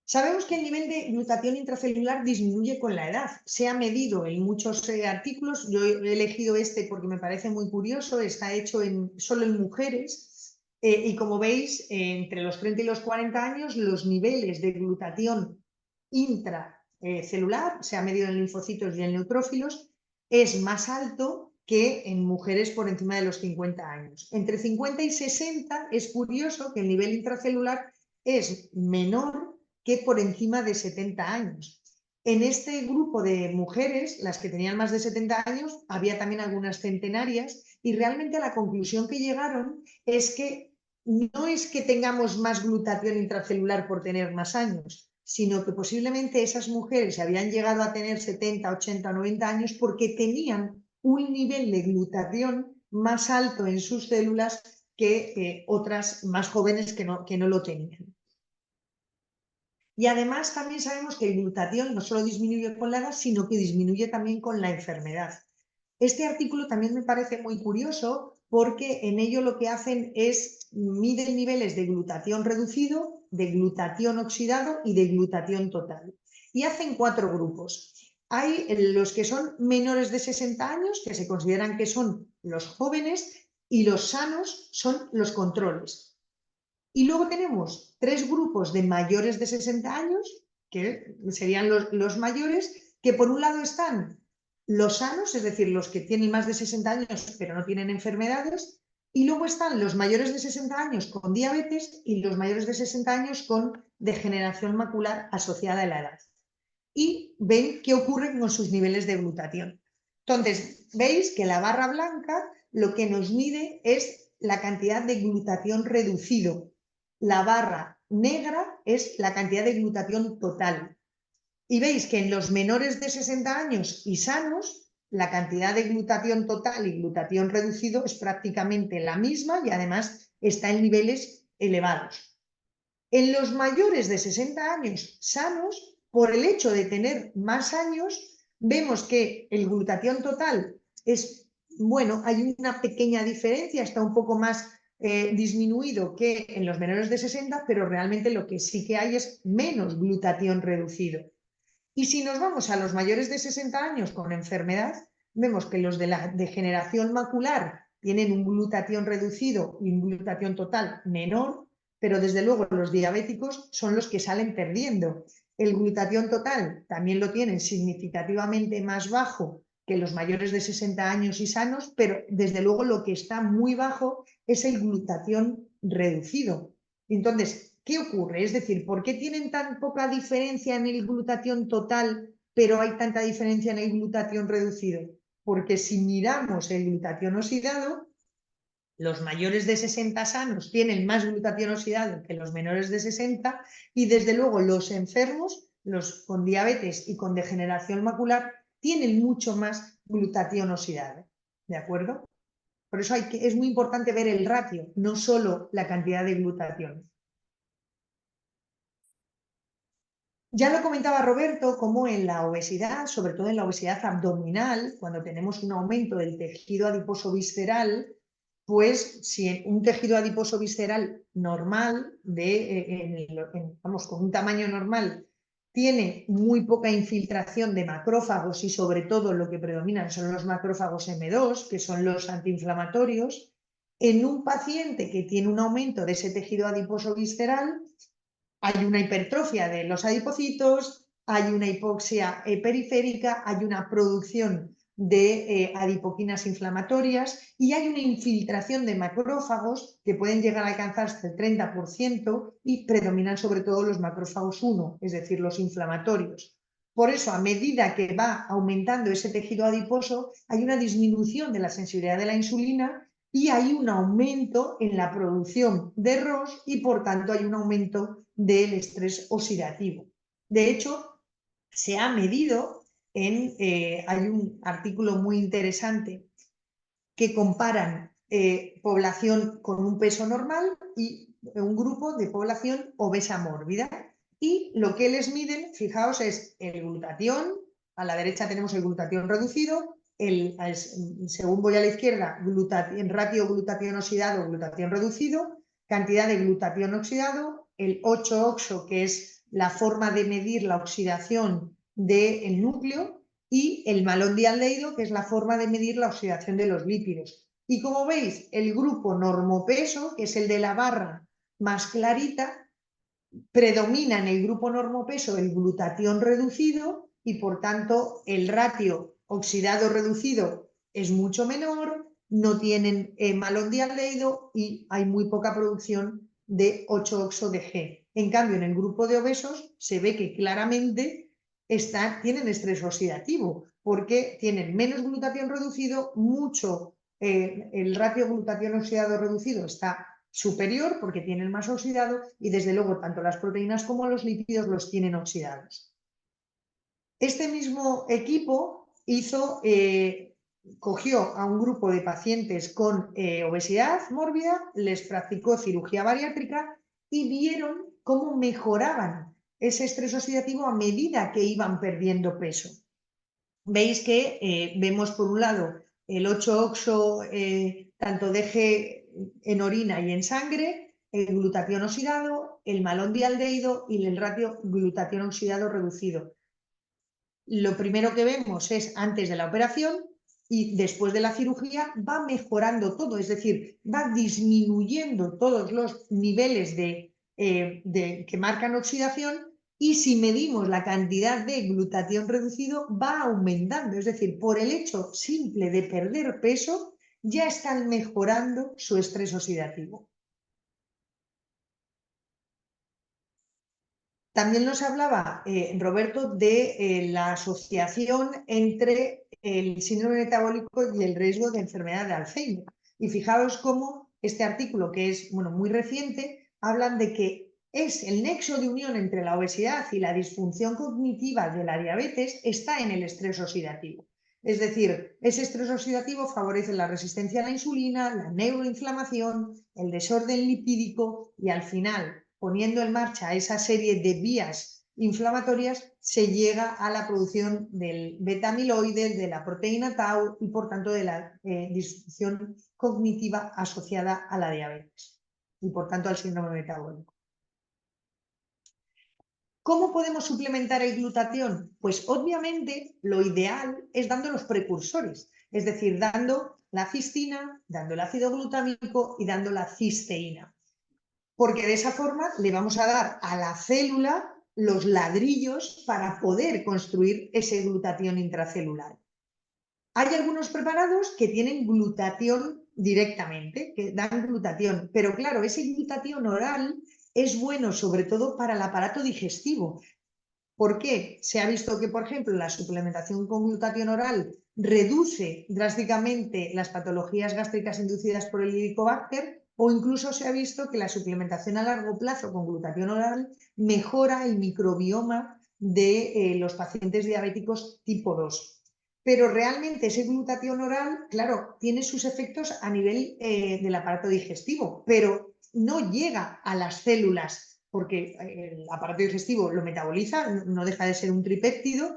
Sabemos que el nivel de glutatión intracelular disminuye con la edad. Se ha medido en muchos artículos. Yo he elegido este porque me parece muy curioso. Está hecho solo en mujeres. Y como veis, entre los 30 y los 40 años, los niveles de glutatión intracelular, se ha medido en linfocitos y en neutrófilos, es más alto que en mujeres por encima de los 50 años. Entre 50 y 60 es curioso que el nivel intracelular es menor que por encima de 70 años. En este grupo de mujeres, las que tenían más de 70 años, había también algunas centenarias y realmente la conclusión que llegaron es que no es que tengamos más glutatión intracelular por tener más años, sino que posiblemente esas mujeres habían llegado a tener 70, 80 o 90 años porque tenían un nivel de glutatión más alto en sus células que otras más jóvenes que no lo tenían. Y además también sabemos que el glutatión no solo disminuye con la edad, sino que disminuye también con la enfermedad. Este artículo también me parece muy curioso porque en ello lo que hacen es miden niveles de glutatión reducido, de glutatión oxidado y de glutatión total. Y hacen 4 grupos. Hay los que son menores de 60 años, que se consideran que son los jóvenes, y los sanos son los controles. Y luego tenemos 3 grupos de mayores de 60 años, que serían los mayores, que por un lado están los sanos, es decir, los que tienen más de 60 años pero no tienen enfermedades, y luego están los mayores de 60 años con diabetes y los mayores de 60 años con degeneración macular asociada a la edad. Y ven qué ocurre con sus niveles de glutatión. Entonces, veis que la barra blanca lo que nos mide es la cantidad de glutatión reducido. La barra negra es la cantidad de glutatión total. Y veis que en los menores de 60 años y sanos, la cantidad de glutatión total y glutatión reducido es prácticamente la misma y además está en niveles elevados. En los mayores de 60 años sanos, por el hecho de tener más años, vemos que el glutatión total es, bueno, hay una pequeña diferencia, está un poco más disminuido que en los menores de 60, pero realmente lo que sí que hay es menos glutatión reducido. Y si nos vamos a los mayores de 60 años con enfermedad, vemos que los de la degeneración macular tienen un glutatión reducido y un glutatión total menor, pero desde luego los diabéticos son los que salen perdiendo. El glutatión total también lo tienen significativamente más bajo que los mayores de 60 años y sanos, pero desde luego lo que está muy bajo es el glutatión reducido. Entonces, ¿qué ocurre? Es decir, ¿por qué tienen tan poca diferencia en el glutatión total, pero hay tanta diferencia en el glutatión reducido? Porque si miramos el glutatión oxidado, los mayores de 60 sanos tienen más glutatión oxidado que los menores de 60 y desde luego los enfermos, los con diabetes y con degeneración macular, tienen mucho más glutatión oxidado. ¿De acuerdo? Por eso es muy importante ver el ratio, no solo la cantidad de glutatión. Ya lo comentaba Roberto, como en la obesidad, sobre todo en la obesidad abdominal, cuando tenemos un aumento del tejido adiposo visceral, pues si un tejido adiposo visceral normal, vamos, con un tamaño normal, tiene muy poca infiltración de macrófagos y sobre todo lo que predominan son los macrófagos M2, que son los antiinflamatorios, en un paciente que tiene un aumento de ese tejido adiposo visceral, hay una hipertrofia de los adipocitos, hay una hipoxia periférica, hay una producción de adipoquinas inflamatorias y hay una infiltración de macrófagos que pueden llegar a alcanzar hasta el 30% y predominan sobre todo los macrófagos 1, es decir, los inflamatorios. Por eso, a medida que va aumentando ese tejido adiposo, hay una disminución de la sensibilidad de la insulina y hay un aumento en la producción de ROS y por tanto hay un aumento del estrés oxidativo. De hecho, se ha medido hay un artículo muy interesante que comparan población con un peso normal y un grupo de población obesa mórbida. Y lo que les miden, fijaos, es el glutatión. A la derecha tenemos el glutatión reducido, según voy a la izquierda, ratio glutatión oxidado, glutatión reducido, cantidad de glutatión oxidado, el 8-oxo, que es la forma de medir la oxidación del núcleo, y el malondialdehído, que es la forma de medir la oxidación de los lípidos. Y como veis, el grupo normopeso, que es el de la barra más clarita, predomina en el grupo normopeso el glutatión reducido y por tanto el ratio oxidado reducido es mucho menor, no tienen malondialdehído y hay muy poca producción de 8-oxo de G. En cambio, en el grupo de obesos se ve que claramente tienen estrés oxidativo porque tienen menos glutatión reducido, el ratio glutatión oxidado reducido está superior porque tienen más oxidado y desde luego tanto las proteínas como los lípidos los tienen oxidados. Este mismo equipo cogió a un grupo de pacientes con obesidad mórbida, les practicó cirugía bariátrica y vieron cómo mejoraban ese estrés oxidativo a medida que iban perdiendo peso. Veis que vemos por un lado el 8-oxo, tanto DG en orina y en sangre, el glutatión oxidado, el malondialdehído y el ratio glutatión oxidado reducido. Lo primero que vemos es antes de la operación y después de la cirugía va mejorando todo, es decir, va disminuyendo todos los niveles que marcan oxidación y si medimos la cantidad de glutatión reducido va aumentando, es decir, por el hecho simple de perder peso ya están mejorando su estrés oxidativo. También nos hablaba Roberto de la asociación entre el síndrome metabólico y el riesgo de enfermedad de Alzheimer. Y fijaos cómo este artículo, que es muy reciente, hablan de que es el nexo de unión entre la obesidad y la disfunción cognitiva de la diabetes está en el estrés oxidativo. Es decir, ese estrés oxidativo favorece la resistencia a la insulina, la neuroinflamación, el desorden lipídico y al final, poniendo en marcha esa serie de vías inflamatorias, se llega a la producción del beta-amiloide, de la proteína tau y por tanto de la disfunción cognitiva asociada a la diabetes y por tanto al síndrome metabólico. ¿Cómo podemos suplementar el glutatión? Pues obviamente lo ideal es dando los precursores, es decir, dando la cistina, dando el ácido glutámico y dando la cisteína. Porque de esa forma le vamos a dar a la célula los ladrillos para poder construir ese glutatión intracelular. Hay algunos preparados que tienen glutatión directamente, que dan glutatión, pero claro, ese glutatión oral es bueno sobre todo para el aparato digestivo. ¿Por qué? Se ha visto que, por ejemplo, la suplementación con glutatión oral reduce drásticamente las patologías gástricas inducidas por el Helicobacter o incluso se ha visto que la suplementación a largo plazo con glutatión oral mejora el microbioma de los pacientes diabéticos tipo 2. Pero realmente ese glutatión oral, claro, tiene sus efectos a nivel del aparato digestivo, pero no llega a las células porque el aparato digestivo lo metaboliza, no deja de ser un tripéptido,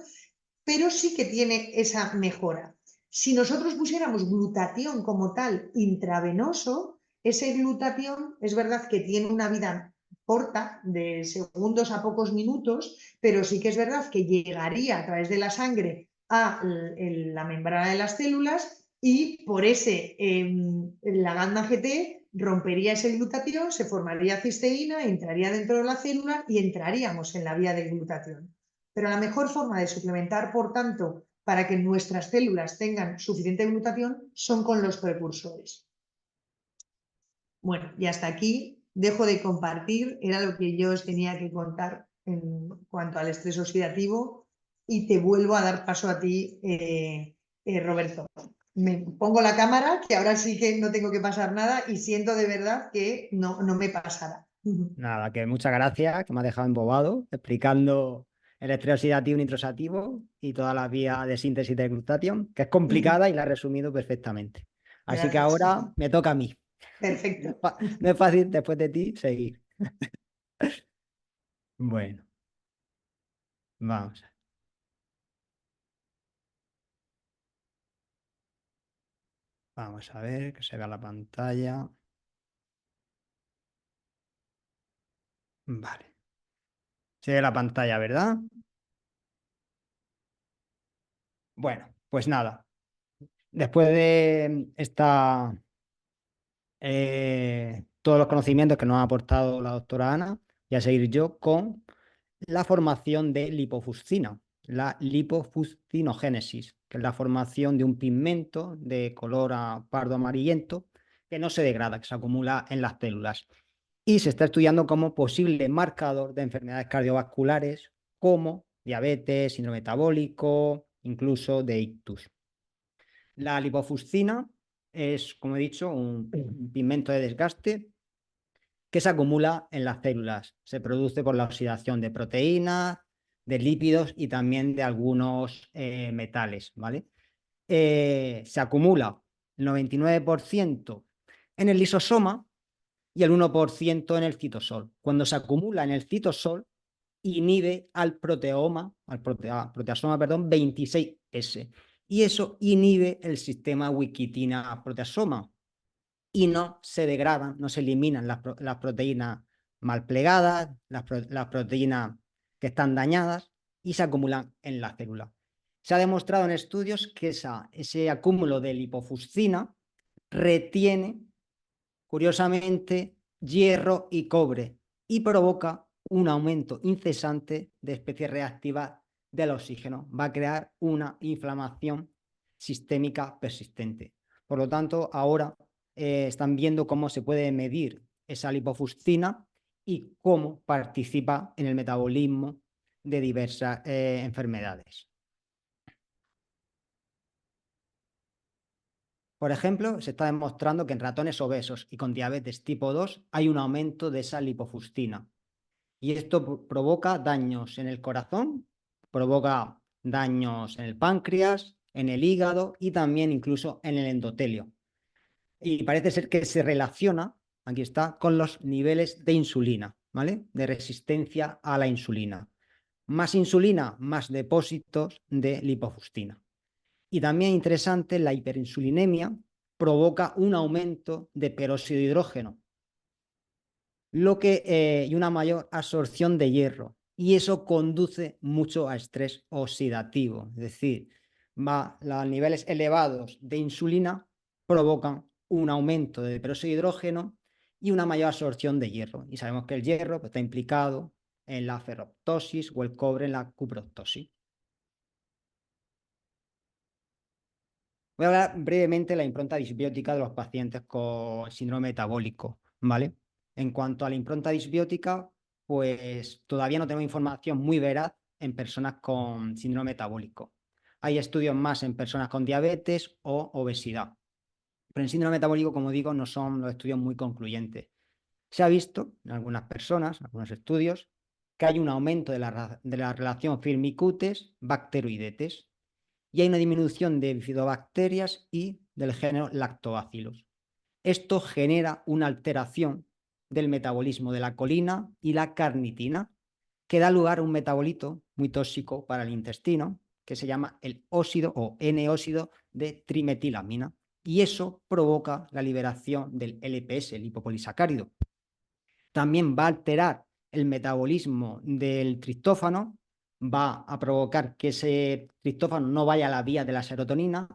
pero sí que tiene esa mejora. Si nosotros pusiéramos glutatión como tal intravenoso, ese glutatión es verdad que tiene una vida corta, de segundos a pocos minutos, pero sí que es verdad que llegaría a través de la sangre a la membrana de las células y por ese Ligand GT rompería ese glutatión, se formaría cisteína, entraría dentro de la célula y entraríamos en la vía del glutatión. Pero la mejor forma de suplementar, por tanto, para que nuestras células tengan suficiente glutatión son con los precursores. Bueno, y hasta aquí dejo de compartir, era lo que yo os tenía que contar en cuanto al estrés oxidativo y te vuelvo a dar paso a ti, Roberto. Me pongo la cámara, que ahora sí que no tengo que pasar nada y siento de verdad que no me pasará. Nada, que muchas gracias, que me has dejado embobado explicando el estrés oxidativo nitrosativo y todas las vías de síntesis de glutatión, que es complicada y la he resumido perfectamente. Así que Gracias. ahora me toca a mí. Perfecto. No es fácil después de ti seguir. Bueno, vamos. Vamos a ver que se vea la pantalla. Vale. Se ve la pantalla, ¿verdad? Bueno, pues nada. Después de todos los conocimientos que nos ha aportado la doctora Ana, voy a seguir yo con la formación de lipofuscina, la lipofuscinogénesis, que es la formación de un pigmento de color pardo amarillento que no se degrada, que se acumula en las células. Y se está estudiando como posible marcador de enfermedades cardiovasculares como diabetes, síndrome metabólico, incluso de ictus. La lipofuscina es, como he dicho, un pigmento de desgaste que se acumula en las células. Se produce por la oxidación de proteínas, de lípidos y también de algunos metales, ¿vale? Se acumula el 99% en el lisosoma y el 1% en el citosol. Cuando se acumula en el citosol, inhibe al proteasoma 26S. Y eso inhibe el sistema ubiquitina-proteasoma. Y no se degradan, no se eliminan las proteínas mal plegadas, las proteínas que están dañadas y se acumulan en la célula. Se ha demostrado en estudios que ese acúmulo de lipofuscina retiene, curiosamente, hierro y cobre y provoca un aumento incesante de especies reactivas del oxígeno. Va a crear una inflamación sistémica persistente. Por lo tanto, ahora están viendo cómo se puede medir esa lipofuscina y cómo participa en el metabolismo de diversas enfermedades. Por ejemplo, se está demostrando que en ratones obesos y con diabetes tipo 2 hay un aumento de esa lipofuscina. Y esto provoca daños en el corazón, provoca daños en el páncreas, en el hígado y también incluso en el endotelio. Y parece ser que se relaciona, aquí está, con los niveles de insulina, ¿vale? De resistencia a la insulina. Más insulina, más depósitos de lipofuscina. Y también interesante, la hiperinsulinemia provoca un aumento de peróxido de hidrógeno y una mayor absorción de hierro. Y eso conduce mucho a estrés oxidativo. Es decir, los niveles elevados de insulina provocan un aumento de peróxido de hidrógeno y una mayor absorción de hierro. Y sabemos que el hierro está implicado en la ferroptosis o el cobre en la cuproctosis. Voy a hablar brevemente de la impronta disbiótica de los pacientes con síndrome metabólico, ¿vale? En cuanto a la impronta disbiótica, pues todavía no tenemos información muy veraz en personas con síndrome metabólico. Hay estudios más en personas con diabetes o obesidad. Pero en síndrome metabólico, como digo, no son los estudios muy concluyentes. Se ha visto en algunas personas, en algunos estudios, que hay un aumento de la relación firmicutes-bacteroidetes y hay una disminución de bifidobacterias y del género Lactobacillus. Esto genera una alteración del metabolismo de la colina y la carnitina, que da lugar a un metabolito muy tóxico para el intestino, que se llama el óxido o N-óxido de trimetilamina, y eso provoca la liberación del LPS, el lipopolisacárido. También va a alterar el metabolismo del triptófano, va a provocar que ese triptófano no vaya a la vía de la serotonina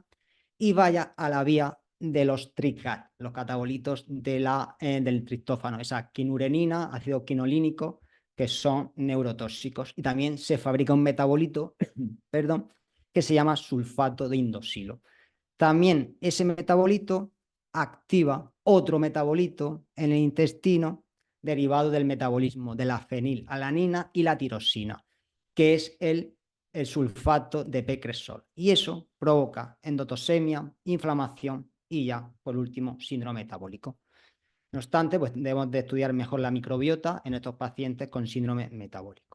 y vaya a la vía de los TRICAT, los catabolitos del triptófano, esa quinurenina, ácido quinolínico, que son neurotóxicos. Y también se fabrica un metabolito que se llama sulfato de indosilo. También ese metabolito activa otro metabolito en el intestino derivado del metabolismo de la fenilalanina y la tirosina, que es el sulfato de P-cresol. Y eso provoca endotoxemia, inflamación y ya, por último, síndrome metabólico. No obstante, pues debemos de estudiar mejor la microbiota en estos pacientes con síndrome metabólico.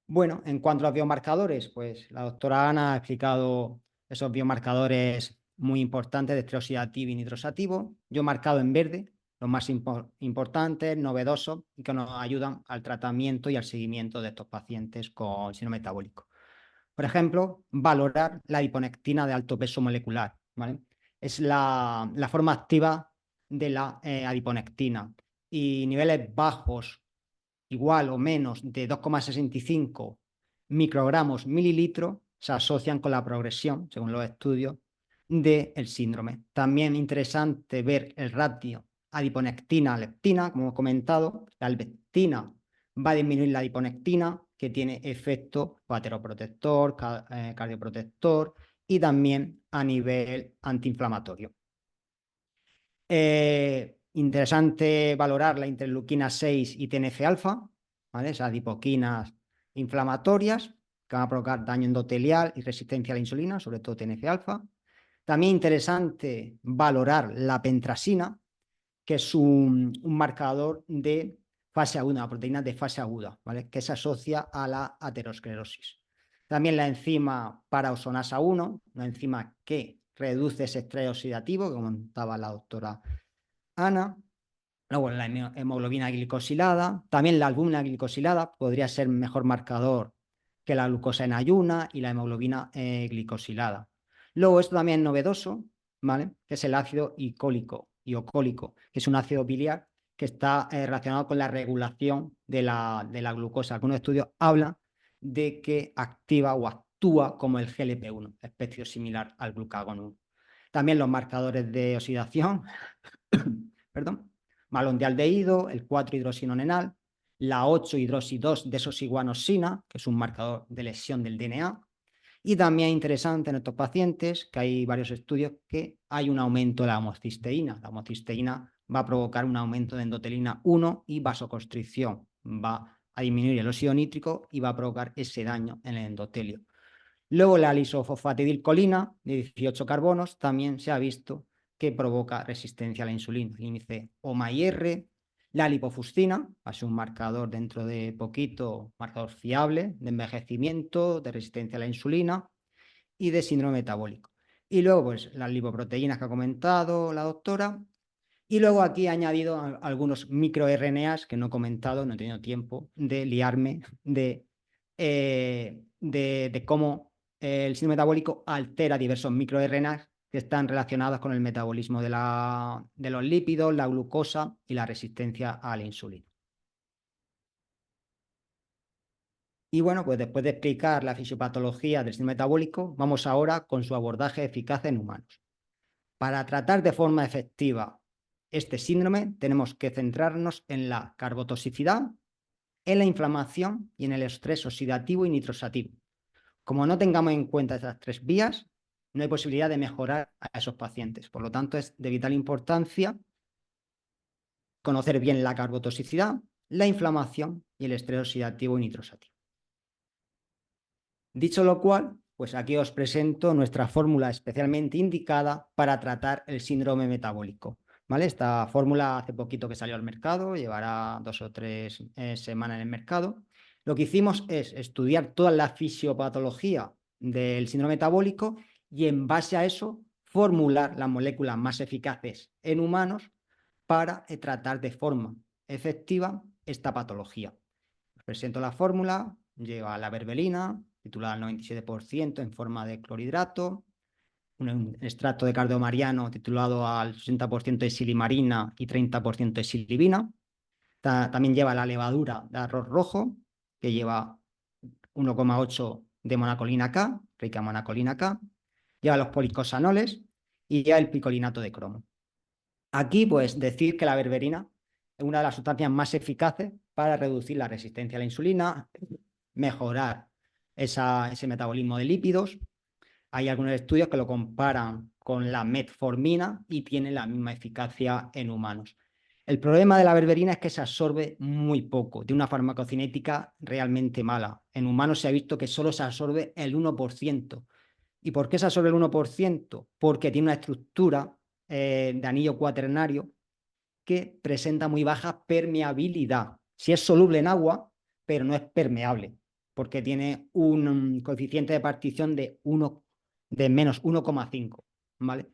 Bueno, en cuanto a los biomarcadores, pues la doctora Ana ha explicado esos biomarcadores muy importantes de estrés oxidativo y nitrosativo. Yo he marcado en verde los más importantes, novedosos y que nos ayudan al tratamiento y al seguimiento de estos pacientes con síndrome metabólico. Por ejemplo, valorar la adiponectina de alto peso molecular, ¿vale? Es la forma activa de la adiponectina y niveles bajos, igual o menos de 2,65 microgramos mililitro, se asocian con la progresión, según los estudios, del síndrome. También interesante ver el ratio adiponectina-leptina, como hemos comentado. La leptina va a disminuir la adiponectina, que tiene efecto vateroprotector, cardioprotector y también a nivel antiinflamatorio. Interesante valorar la interleuquina 6 y TNF-alfa, ¿vale? Esas adipoquinas inflamatorias que van a provocar daño endotelial y resistencia a la insulina, sobre todo TNF-alfa. También interesante valorar la pentrasina, que es un marcador de fase aguda, una proteína de fase aguda, ¿vale? Que se asocia a la aterosclerosis. También la enzima paraosonasa 1, una enzima que reduce ese estrés oxidativo que comentaba la doctora Ana. Luego la hemoglobina glicosilada, también la albúmina glicosilada podría ser mejor marcador que la glucosa en ayuna y la hemoglobina glicosilada. Luego esto también es novedoso, ¿vale? Que es el ácido icólico, que es un ácido biliar que está relacionado con la regulación de la glucosa. Algunos estudios hablan de que activa o actúa como el GLP-1, especie similar al glucagón 1. También los marcadores de oxidación, perdón, malondialdehído, el 4-hidroxinonenal, la 8-hidroxi-2-desoxiguanosina, que es un marcador de lesión del DNA. Y también interesante en estos pacientes, que hay varios estudios, que hay un aumento de la homocisteína. La homocisteína va a provocar un aumento de endotelina 1 y vasoconstricción. Va a disminuir el óxido nítrico y va a provocar ese daño en el endotelio. Luego la lisofosfatidilcolina de 18 carbonos también se ha visto que provoca resistencia a la insulina. El índice OMA-IR, la lipofuscina, va a ser un marcador dentro de poquito, marcador fiable de envejecimiento, de resistencia a la insulina y de síndrome metabólico. Y luego, pues, las lipoproteínas que ha comentado la doctora. Y luego aquí he añadido algunos microRNAs que no he comentado, no he tenido tiempo de liarme de cómo el síndrome metabólico altera diversos microRNAs que están relacionados con el metabolismo de los lípidos, la glucosa y la resistencia a la insulina. Y bueno, pues después de explicar la fisiopatología del síndrome metabólico, vamos ahora con su abordaje eficaz en humanos. Para tratar de forma efectiva este síndrome, tenemos que centrarnos en la carbotoxicidad, en la inflamación y en el estrés oxidativo y nitrosativo. Como no tengamos en cuenta estas tres vías, no hay posibilidad de mejorar a esos pacientes. Por lo tanto, es de vital importancia conocer bien la carbotoxicidad, la inflamación y el estrés oxidativo y nitrosativo. Dicho lo cual, pues aquí os presento nuestra fórmula especialmente indicada para tratar el síndrome metabólico. ¿Vale? Esta fórmula hace poquito que salió al mercado, llevará 2 o 3 semanas en el mercado. Lo que hicimos es estudiar toda la fisiopatología del síndrome metabólico y en base a eso formular las moléculas más eficaces en humanos para tratar de forma efectiva esta patología. Os presento la fórmula, lleva la berberina, titulada al 97% en forma de clorhidrato, un extracto de cardomariano titulado al 60% de silimarina y 30% de silibina. También lleva la levadura de arroz rojo, que lleva 1,8 de monacolina K, rica monacolina K. Lleva los policosanoles y lleva el picolinato de cromo. Aquí, pues, decir que la berberina es una de las sustancias más eficaces para reducir la resistencia a la insulina, mejorar ese metabolismo de lípidos. Hay algunos estudios que lo comparan con la metformina y tiene la misma eficacia en humanos. El problema de la berberina es que se absorbe muy poco, de una farmacocinética realmente mala. En humanos se ha visto que solo se absorbe el 1%. ¿Y por qué se absorbe el 1%? Porque tiene una estructura de anillo cuaternario que presenta muy baja permeabilidad. Sí es soluble en agua, pero no es permeable, porque tiene un coeficiente de partición de menos 1,5, ¿vale?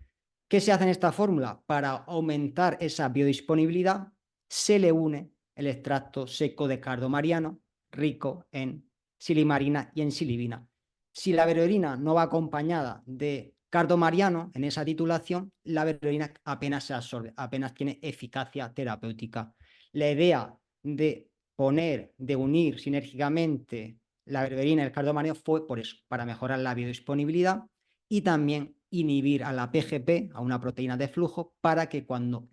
¿Qué se hace en esta fórmula? Para aumentar esa biodisponibilidad, se le une el extracto seco de cardomariano, rico en silimarina y en silibina. Si la berberina no va acompañada de cardomariano en esa titulación, la berberina apenas se absorbe, apenas tiene eficacia terapéutica. La idea de unir sinérgicamente la berberina y el cardomariano fue por eso, para mejorar la biodisponibilidad y también inhibir a la PGP, a una proteína de flujo, para que cuando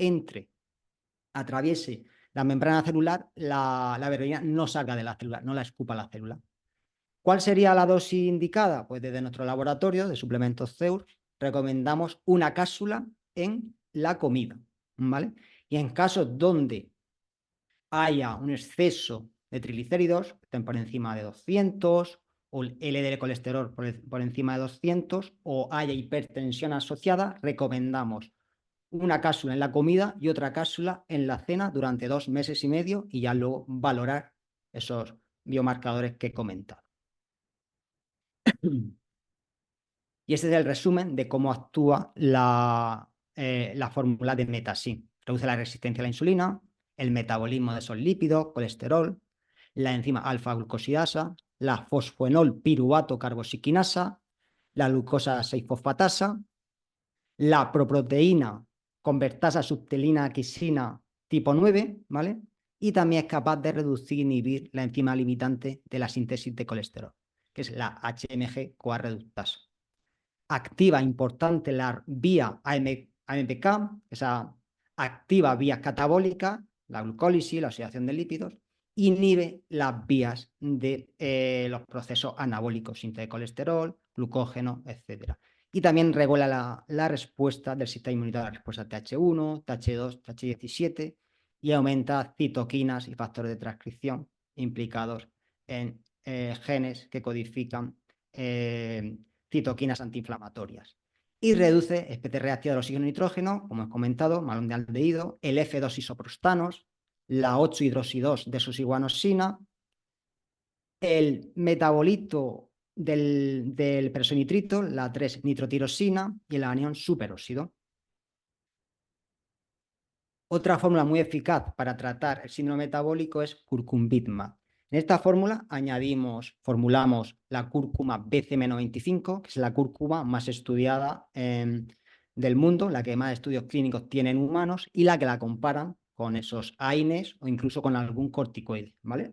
atraviese la membrana celular, la berberina no salga de la célula, no la escupa la célula. ¿Cuál sería la dosis indicada? Pues desde nuestro laboratorio de suplementos CEUR recomendamos una cápsula en la comida, ¿vale? Y en casos donde haya un exceso de triglicéridos, estén por encima de 200, o el LDL colesterol por encima de 200, o haya hipertensión asociada, recomendamos una cápsula en la comida y otra cápsula en la cena durante 2 meses y medio y ya luego valorar esos biomarcadores que he comentado. Y este es el resumen de cómo actúa la fórmula de Metasin. Reduce la resistencia a la insulina, el metabolismo de esos lípidos, colesterol, la enzima alfa-glucosidasa, la fosfoenol piruvato carbosiquinasa, la glucosa 6-fosfatasa, la proproteína convertasa subtilina quisina tipo 9, ¿vale? Y también es capaz de reducir e inhibir la enzima limitante de la síntesis de colesterol, que es la HMG-CoA reductasa. Activa importante la vía AMPK, esa activa vías catabólicas, la glucólisis, la oxidación de lípidos, inhibe las vías de los procesos anabólicos, síntesis de colesterol, glucógeno, etc. Y también regula la respuesta del sistema inmunitario, la respuesta TH1, TH2, TH17 y aumenta citoquinas y factores de transcripción implicados en genes que codifican citoquinas antiinflamatorias. Y reduce especie reactiva del oxígeno y nitrógeno, como he comentado, malón de aldehído, el F2-isoprostanos, la 8-hidroxi-2-desoxiguanosina, el metabolito del personitrito, la 3-nitrotirosina y el anión superóxido. Otra fórmula muy eficaz para tratar el síndrome metabólico es curcumbitma. En esta fórmula formulamos la cúrcuma BCM95, que es la cúrcuma más estudiada del mundo, la que más estudios clínicos tiene en humanos y la que la comparan con esos AINES o incluso con algún corticoide, ¿vale?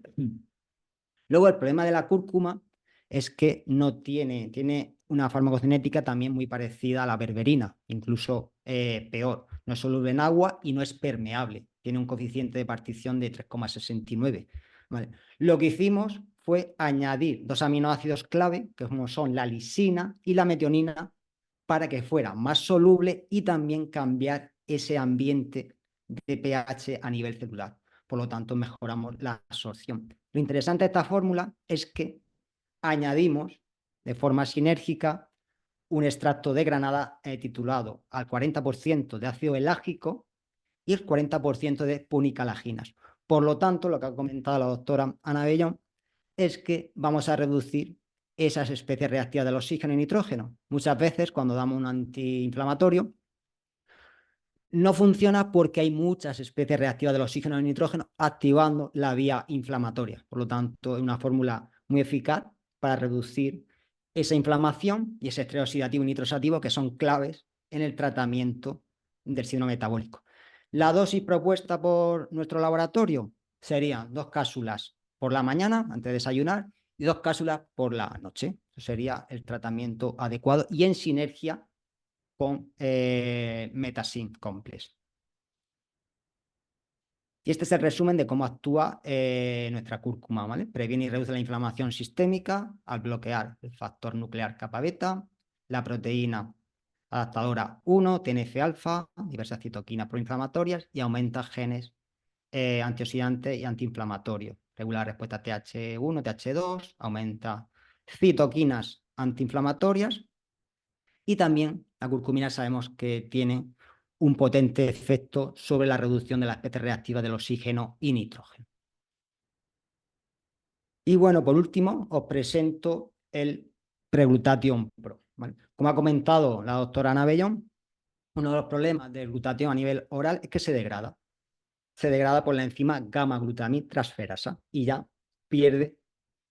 Luego el problema de la cúrcuma es que no tiene una farmacocinética también muy parecida a la berberina, incluso peor. No es soluble en agua y no es permeable. Tiene un coeficiente de partición de 3,69. ¿Vale? Lo que hicimos fue añadir 2 aminoácidos clave, que como son la lisina y la metionina, para que fuera más soluble y también cambiar ese ambiente de pH a nivel celular. Por lo tanto, mejoramos la absorción. Lo interesante de esta fórmula es que añadimos de forma sinérgica un extracto de granada titulado al 40% de ácido elágico y el 40% de punicalaginas. Por lo tanto, lo que ha comentado la doctora Ana Bellón es que vamos a reducir esas especies reactivas del oxígeno y nitrógeno. Muchas veces cuando damos un antiinflamatorio no funciona porque hay muchas especies reactivas del oxígeno y el nitrógeno activando la vía inflamatoria. Por lo tanto, es una fórmula muy eficaz para reducir esa inflamación y ese estrés oxidativo y nitrosativo que son claves en el tratamiento del síndrome metabólico. La dosis propuesta por nuestro laboratorio serían 2 cápsulas por la mañana antes de desayunar y 2 cápsulas por la noche. Eso sería el tratamiento adecuado y en sinergia con Metasin Complex. Y este es el resumen de cómo actúa nuestra cúrcuma, ¿vale? Previene y reduce la inflamación sistémica al bloquear el factor nuclear kappa beta, la proteína adaptadora 1, TNF-alfa, diversas citoquinas proinflamatorias y aumenta genes antioxidantes y antiinflamatorios. Regula la respuesta TH1, TH2, aumenta citoquinas antiinflamatorias y también la curcumina sabemos que tiene un potente efecto sobre la reducción de la especie reactiva del oxígeno y nitrógeno. Y bueno, por último, os presento el Preglutathione Pro, ¿vale? Como ha comentado la doctora Ana Bellón, uno de los problemas del glutatión a nivel oral es que se degrada. Se degrada por la enzima gamma-glutamina-transferasa y ya pierde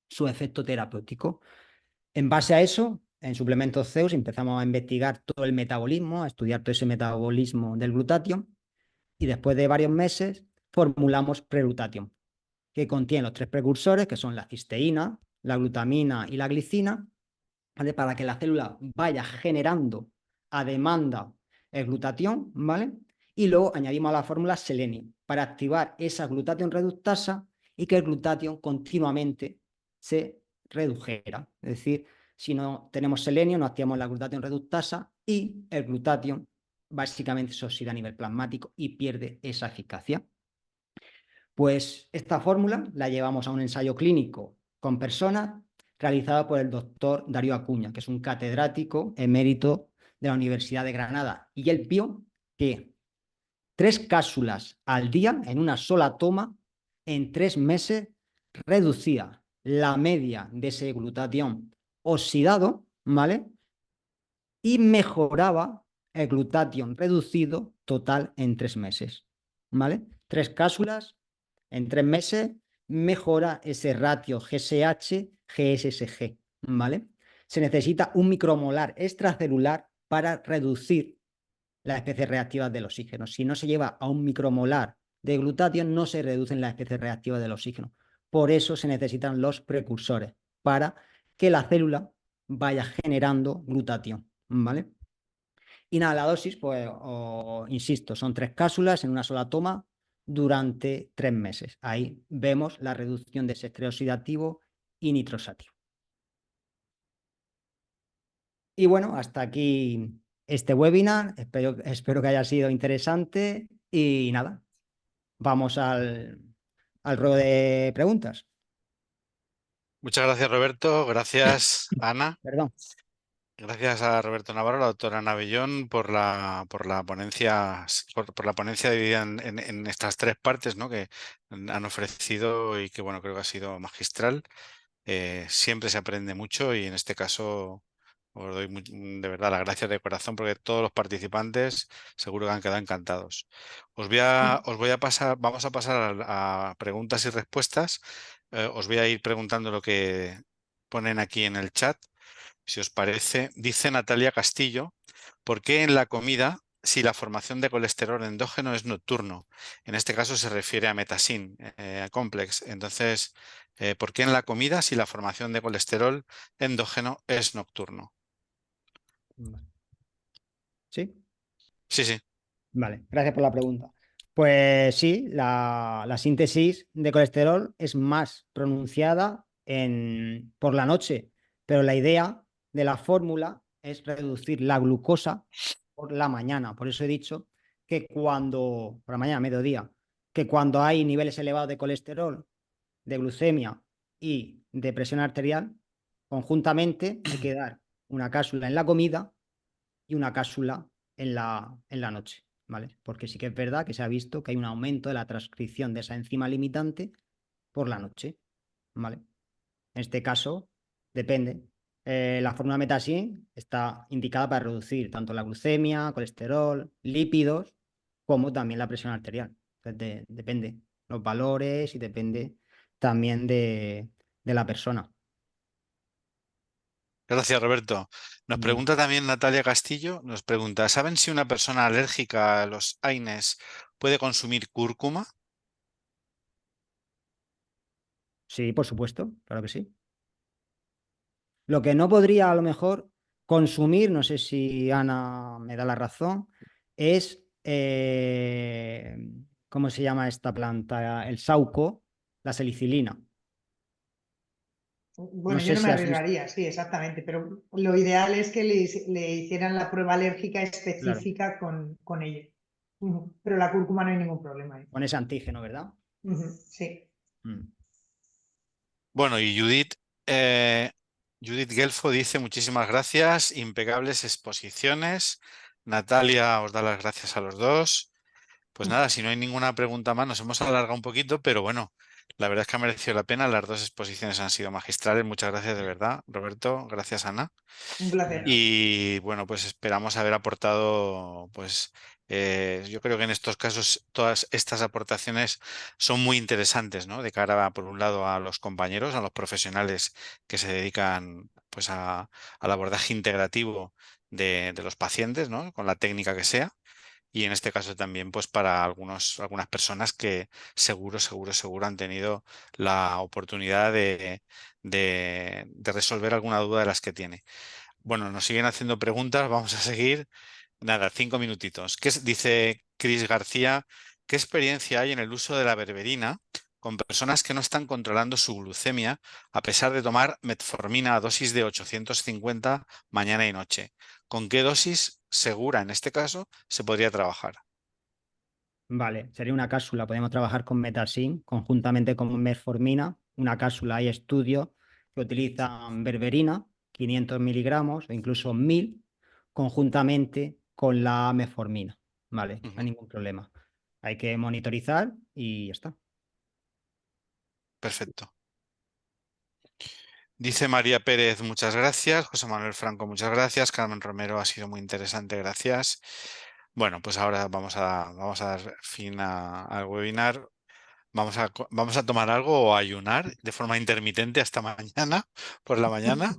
su efecto terapéutico. En base a eso, en suplementos Zeus empezamos a investigar todo el metabolismo, a estudiar todo ese metabolismo del glutatión y después de varios meses formulamos Preglutatión, que contiene los 3 precursores que son la cisteína, la glutamina y la glicina, ¿vale? Para que la célula vaya generando a demanda el glutatión, ¿vale? Y luego añadimos a la fórmula selenio para activar esa glutatión reductasa y que el glutatión continuamente se redujera. Es decir, si no tenemos selenio, no activamos la glutatión reductasa y el glutatión básicamente se oxida a nivel plasmático y pierde esa eficacia. Pues esta fórmula la llevamos a un ensayo clínico con personas realizado por el doctor Darío Acuña, que es un catedrático emérito de la Universidad de Granada. Y él vio que 3 cápsulas al día en una sola toma en 3 meses reducía la media de ese glutatión oxidado, ¿vale? Y mejoraba el glutatión reducido total en 3 meses, ¿vale? 3 cápsulas en 3 meses mejora ese ratio GSH-GSSG, ¿vale? Se necesita un micromolar extracelular para reducir las especies reactivas del oxígeno. Si no se lleva a un micromolar de glutatión, no se reducen las especies reactivas del oxígeno. Por eso se necesitan los precursores, para que la célula vaya generando glutatión, ¿vale? Y nada, la dosis, pues, insisto, son 3 cápsulas en una sola toma durante 3 meses. Ahí vemos la reducción de ese estrés oxidativo y nitrosativo. Y bueno, hasta aquí este webinar. Espero que haya sido interesante y nada, vamos al ruedo de preguntas. Muchas gracias, Roberto. Gracias, Ana. Perdón. Gracias a Roberto Navarro, a la doctora Ana Bellón, por la ponencia, por la ponencia dividida en estas 3 partes, ¿no?, que han ofrecido y que, bueno, creo que ha sido magistral. Siempre se aprende mucho y en este caso os doy de verdad las gracias de corazón, porque todos los participantes seguro que han quedado encantados. Os voy a pasar, vamos a pasar a preguntas y respuestas. Os voy a ir preguntando lo que ponen aquí en el chat. Si os parece, dice Natalia Castillo, ¿por qué en la comida, si la formación de colesterol endógeno es nocturno? En este caso se refiere a Metasin Complex. Entonces, ¿por qué en la comida, si la formación de colesterol endógeno es nocturno? ¿Sí? Sí, sí. Vale, gracias por la pregunta. Pues sí, la síntesis de colesterol es más pronunciada por la noche, pero la idea de la fórmula es reducir la glucosa por la mañana. Por eso he dicho que por la mañana, mediodía, que cuando hay niveles elevados de colesterol, de glucemia y de presión arterial, conjuntamente hay que dar una cápsula en la comida y una cápsula en la noche, ¿vale? Porque sí que es verdad que se ha visto que hay un aumento de la transcripción de esa enzima limitante por la noche, ¿vale? En este caso, depende. La fórmula Metasin está indicada para reducir tanto la glucemia, colesterol, lípidos, como también la presión arterial. Entonces, depende los valores y depende también de la persona. Gracias, Roberto. Nos pregunta también Natalia Castillo, nos pregunta, ¿saben si una persona alérgica a los AINES puede consumir cúrcuma? Sí, por supuesto, claro que sí. Lo que no podría a lo mejor consumir, no sé si Ana me da la razón, es, ¿cómo se llama esta planta? El sauco, la salicilina. Bueno, No yo sé no me si has visto. arriesgaría, sí, exactamente, pero lo ideal es que le hicieran la prueba alérgica Claro, específica con ello. Pero la cúrcuma no hay ningún problema. con ese antígeno, ¿verdad? Sí. Mm. Bueno, y Judith Gelfo dice muchísimas gracias, impecables exposiciones. Natalia os da las gracias a los dos. Pues nada, si no hay ninguna pregunta más, nos hemos alargado un poquito, pero bueno, la verdad es que ha merecido la pena. Las 2 exposiciones han sido magistrales. Muchas gracias de verdad, Roberto. Gracias, Ana. Un placer. Y bueno, pues esperamos haber aportado, pues yo creo que en estos casos todas estas aportaciones son muy interesantes, ¿no? De cara, por un lado, a los compañeros, a los profesionales que se dedican pues al abordaje integrativo de los pacientes, ¿no? Con la técnica que sea. Y en este caso también, pues para algunas personas que seguro han tenido la oportunidad de resolver alguna duda de las que tiene. Bueno, nos siguen haciendo preguntas, vamos a seguir. Nada, 5 minutitos. Dice Cris García, ¿qué experiencia hay en el uso de la berberina con personas que no están controlando su glucemia a pesar de tomar metformina a dosis de 850 mañana y noche? ¿Con qué dosis segura en este caso se podría trabajar? Vale, sería una cápsula. Podemos trabajar con Metasin conjuntamente con metformina. Una cápsula, hay estudios que utilizan berberina, 500 miligramos o incluso 1000, conjuntamente con la metformina. Vale, no hay ningún problema. Hay que monitorizar y ya está. Perfecto. Dice María Pérez, muchas gracias. José Manuel Franco, muchas gracias. Carmen Romero, ha sido muy interesante, gracias. Bueno, pues ahora vamos a dar fin al webinar. Vamos a tomar algo o a ayunar de forma intermitente hasta mañana, por la mañana,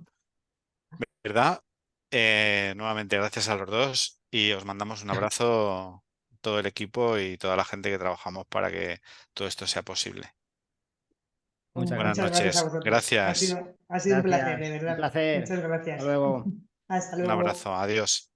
¿verdad? Nuevamente, gracias a los dos y os mandamos un abrazo, todo el equipo y toda la gente que trabajamos para que todo esto sea posible. Muchas Buenas Muchas gracias a noches. vosotros. Gracias. Ha sido un placer, Gracias. de Un verdad. placer. Muchas gracias. Hasta luego. Hasta Un luego. abrazo. Adiós.